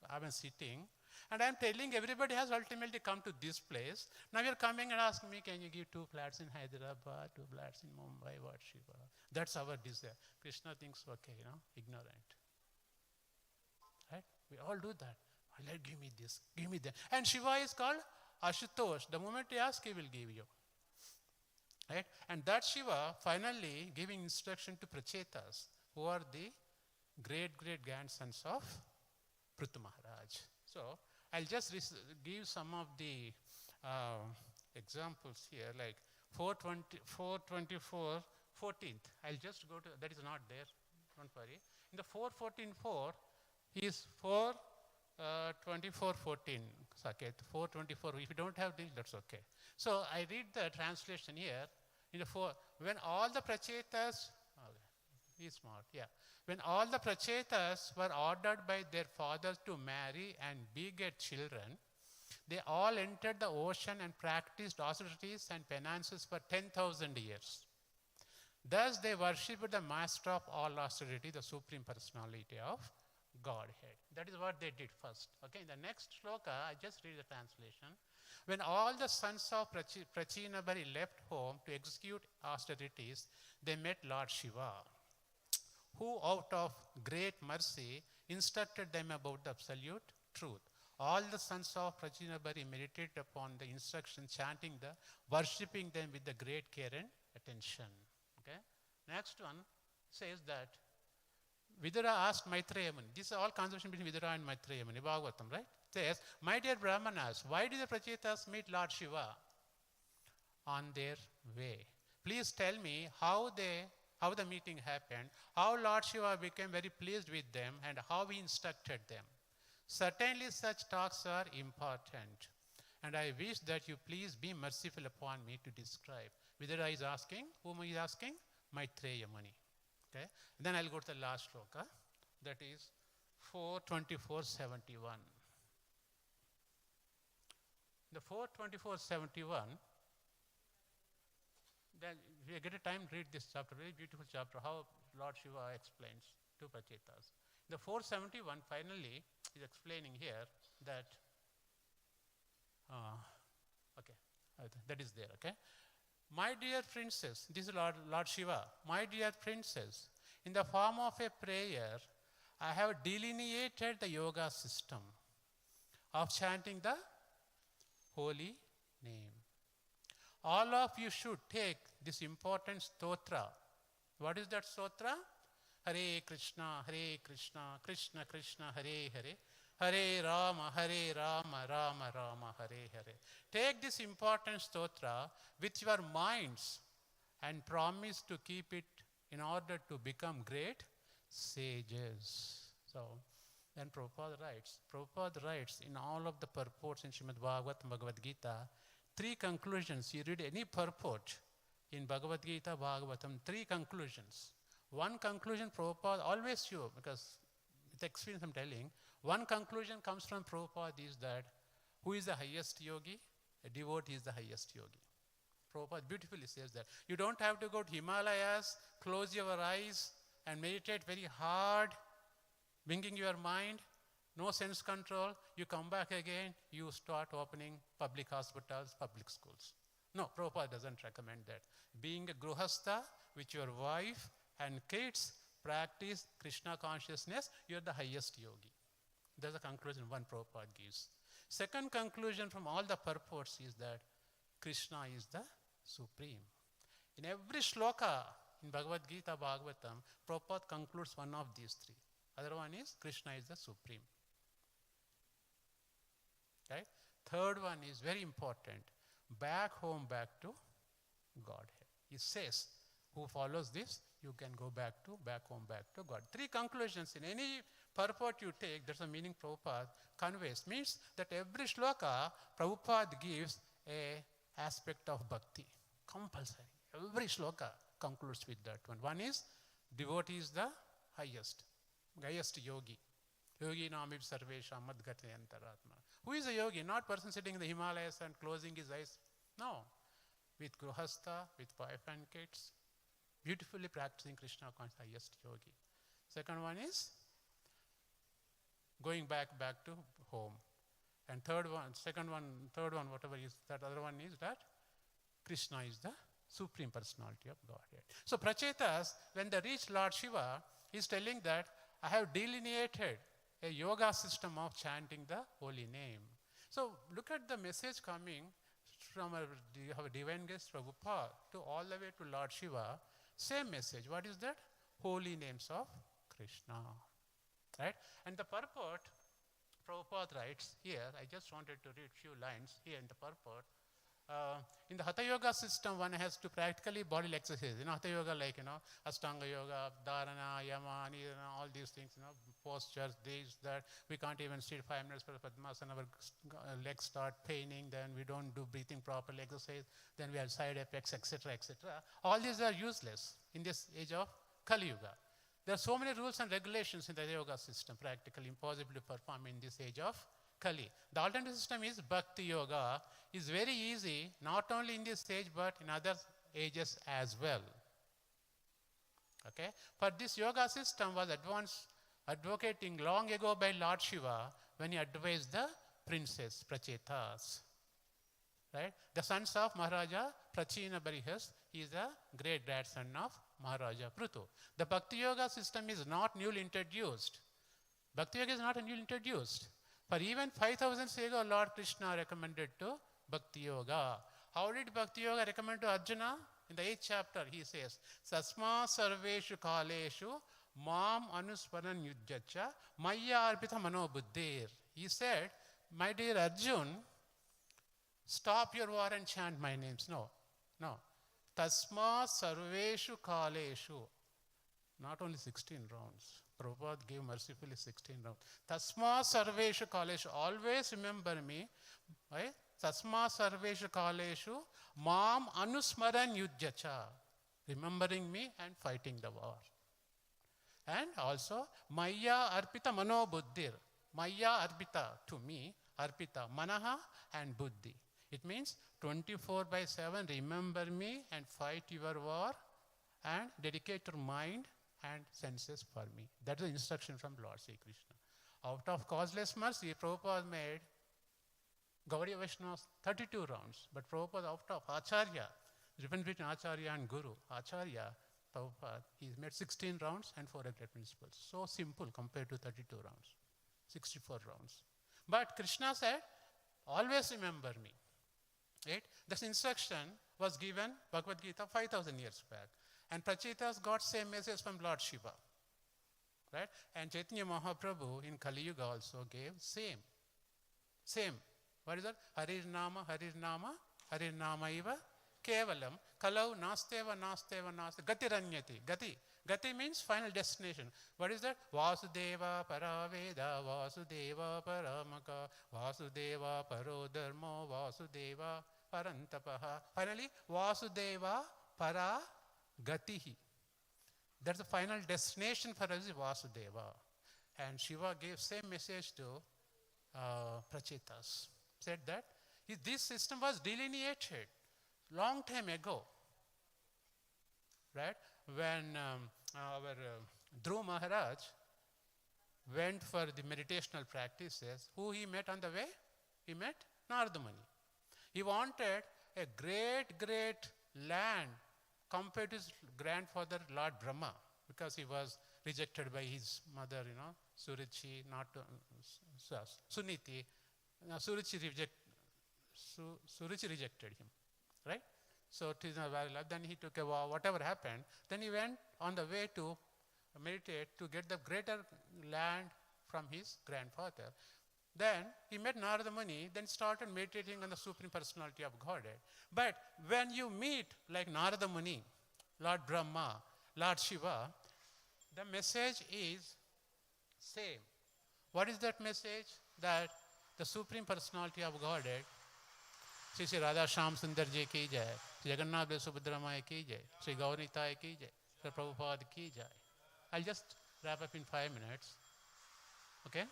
I am sitting. And I am telling everybody has ultimately come to this place. Now you are coming and asking me, can you give 2 flats in Hyderabad, 2 flats in Mumbai, what Shiva? That's our desire. Krishna thinks, okay, ignorant. Right? We all do that. Let give me this, give me that. And Shiva is called Ashutosh. The moment you ask, he will give you. Right? And that Shiva finally giving instruction to Prachetas, who are the great grandsons of Prithu Maharaj. So I'll just give some of the examples here, like 424, 14th. I'll just go to, that is not there, don't worry. In the 414.4 is 424.14, Saket, 424. If you don't have this, that's okay. So I read the translation here. In the when all the Prachetas, he's smart, yeah. When all the Prachetas were ordered by their fathers to marry and beget children, they all entered the ocean and practiced austerities and penances for 10,000 years. Thus they worshipped the master of all austerity, the Supreme Personality of Godhead. That is what they did first. Okay, in the next shloka, I just read the translation. When all the sons of Prachinabari left home to execute austerities, they met Lord Shiva, who out of great mercy instructed them about the absolute truth. All the sons of Prachinabari meditated upon the instruction, chanting worshipping them with the great care and attention. Okay? Next one says that Vidura asked Maitreya Muni. This is all conversation between Vidura and Maitreya Muni, Bhagavatam, right? Says, my dear Brahmanas, why did the Prachetas meet Lord Shiva? On their way. Please tell me how the meeting happened, how Lord Shiva became very pleased with them, and how he instructed them. Certainly such talks are important, and I wish that you please be merciful upon me to describe. Vidura is asking, whom he is asking? Maitreya Muni. Okay? Then I'll go to the last shloka, that is 424.71. The 424.71, then if you get a time, read this chapter, very beautiful chapter, how Lord Shiva explains to Prachetas. The 471 finally is explaining here that, that is there, okay? My dear princess, this is Lord Shiva, my dear princess, in the form of a prayer, I have delineated the yoga system of chanting the holy name. All of you should take this important stotra. What is that stotra? Hare Krishna, Krishna Krishna, Hare Hare, Hare Rama, Rama Rama, Hare Hare. Take this important stotra with your minds and promise to keep it in order to become great sages. So, then Prabhupada writes in all of the purports in Srimad Bhagavatam, Bhagavad Gita, 3 conclusions. You read any purport in Bhagavad Gita, Bhagavatam, 3 conclusions. One conclusion Prabhupada always show, because with experience I'm telling, one conclusion comes from Prabhupada is that who is the highest yogi? A devotee is the highest yogi. Prabhupada beautifully says that. You don't have to go to Himalayas, close your eyes and meditate very hard, bringing your mind, no sense control. You come back again, you start opening public hospitals, public schools. No, Prabhupada doesn't recommend that. Being a gruhastha with your wife and kids, practice Krishna consciousness, you're the highest yogi. That's a conclusion one Prabhupada gives. Second conclusion from all the purports is that Krishna is the supreme. In every shloka in Bhagavad Gita, Bhagavatam, Prabhupada concludes one of these 3. Other one is Krishna is the supreme. Right? Third one is very important. Back home, back to Godhead. He says, who follows this, you can go back home, back to God. 3 conclusions in any purport you take, that's the meaning Prabhupada conveys. Means that every shloka, Prabhupada gives a aspect of bhakti. Compulsory. Every shloka concludes with that one. One is, devotee is the highest yogi. Yogi namib sarvesha madgate antaratma. Who is a yogi? Not person sitting in the Himalayas and closing his eyes. No. With gruhastha, with wife and kids, beautifully practicing Krishna consciousness, highest yogi. Second one is going back to home. And third one, whatever is that other one is that Krishna is the Supreme Personality of Godhead. So Prachetas, when they reach Lord Shiva, he's telling that I have delineated a yoga system of chanting the holy name. So look at the message coming from our divine guest Prabhupada to all the way to Lord Shiva. Same message. What is that? Holy names of Krishna. Right? And the purport, Prabhupada writes here, I just wanted to read few lines here in the purport. In the Hatha Yoga system, one has to practically bodily exercise. Hatha Yoga like, Ashtanga Yoga, Dharana, Yama, all these things, postures, this, that. We can't even sit 5 minutes for Padmasana, our legs start paining, then we don't do breathing properly, exercise, then we have side effects, etc., etc. All these are useless in this age of Kali Yuga. There are so many rules and regulations in the yoga system, practically impossible to perform in this age of Kali. The alternative system is Bhakti Yoga. Is very easy, not only in this age, but in other ages as well. Okay? For this yoga system was advocating long ago by Lord Shiva when he advised the princess Prachetas. Right? The sons of Maharaja Prachina Barihas, he is a great grandson of Maharaja Prutu. The Bhakti Yoga system is not newly introduced. Bhakti Yoga is not newly introduced. For even 5,000 years ago, Lord Krishna recommended to Bhakti Yoga. How did Bhakti Yoga recommend to Arjuna? In the 8th chapter, he says, Sasma sarveshu kaleshu mam anusparan yujjacha maya arpita manobuddhir. He said, my dear Arjun, stop your war and chant my names. No. Tasma sarveshu kaleshu. Not only 16 rounds. Prabhupada gave mercifully 16 rounds. Tasma sarveshu kaleshu. Always remember me. Right? Tasma sarveshu kaleshu mam anusmaran yujjacha. Remembering me and fighting the war. And also, maya arpita mano buddhir. Maya arpita to me, arpita manaha and buddhi. It means 24/7, remember me and fight your war and dedicate your mind and senses for me. That's the instruction from Lord Sri Krishna. Out of causeless mercy, Prabhupada made Gaudiya Vaishnavas 32 rounds, but Prabhupada out of Acharya, the difference between Acharya and Guru, Acharya, Prabhupada, he made 16 rounds and 4 great principles. So simple compared to 32 rounds, 64 rounds. But Krishna said, always remember me. Right? This instruction was given, Bhagavad Gita, 5,000 years back. And Prachetas got same message from Lord Shiva. Right? And Chaitanya Mahaprabhu in Kali Yuga also gave same. What is that? Harir Nama, Harir Nama iva kevalam, kalau nasteva, gatiranyati. Gati means final destination. What is that? Vasudeva paraveda, Vasudeva paramaka, Vasudeva parodharmo, Vasudeva parantapaha. Finally, Vasudeva paragatihi. That's the final destination for us, Vasudeva. And Shiva gave same message to Prachetas. Said that this system was delineated long time ago. Right? When our Dhruv Maharaj went for the meditational practices, who he met on the way? He met Narada Muni. He wanted a great land compared to his grandfather, Lord Brahma, because he was rejected by his mother, Suruchi, Suniti. Suruchi rejected him, right? So it is not very love. Then he took a vow, whatever happened. Then he went on the way to meditate to get the greater land from his grandfather. Then he met Narada Muni, then started meditating on the Supreme Personality of Godhead. But when you meet like Narada Muni, Lord Brahma, Lord Shiva, the message is same. What is that message? That the Supreme Personality of Godhead, Sri Radha Shyam Sundar ji ki jai, Sri Jagannath Subhadra Maya ki jai, Sri Gauranitai ki jai, Sri Prabhupada ki jai. I'll just wrap up in 5 minutes. Okay?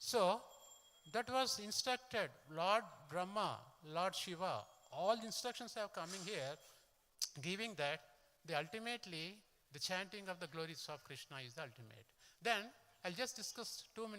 So, that was instructed. Lord Brahma, Lord Shiva, all the instructions are coming here, giving that ultimately the chanting of the glories of Krishna is the ultimate. Then I'll just discuss 2 minutes.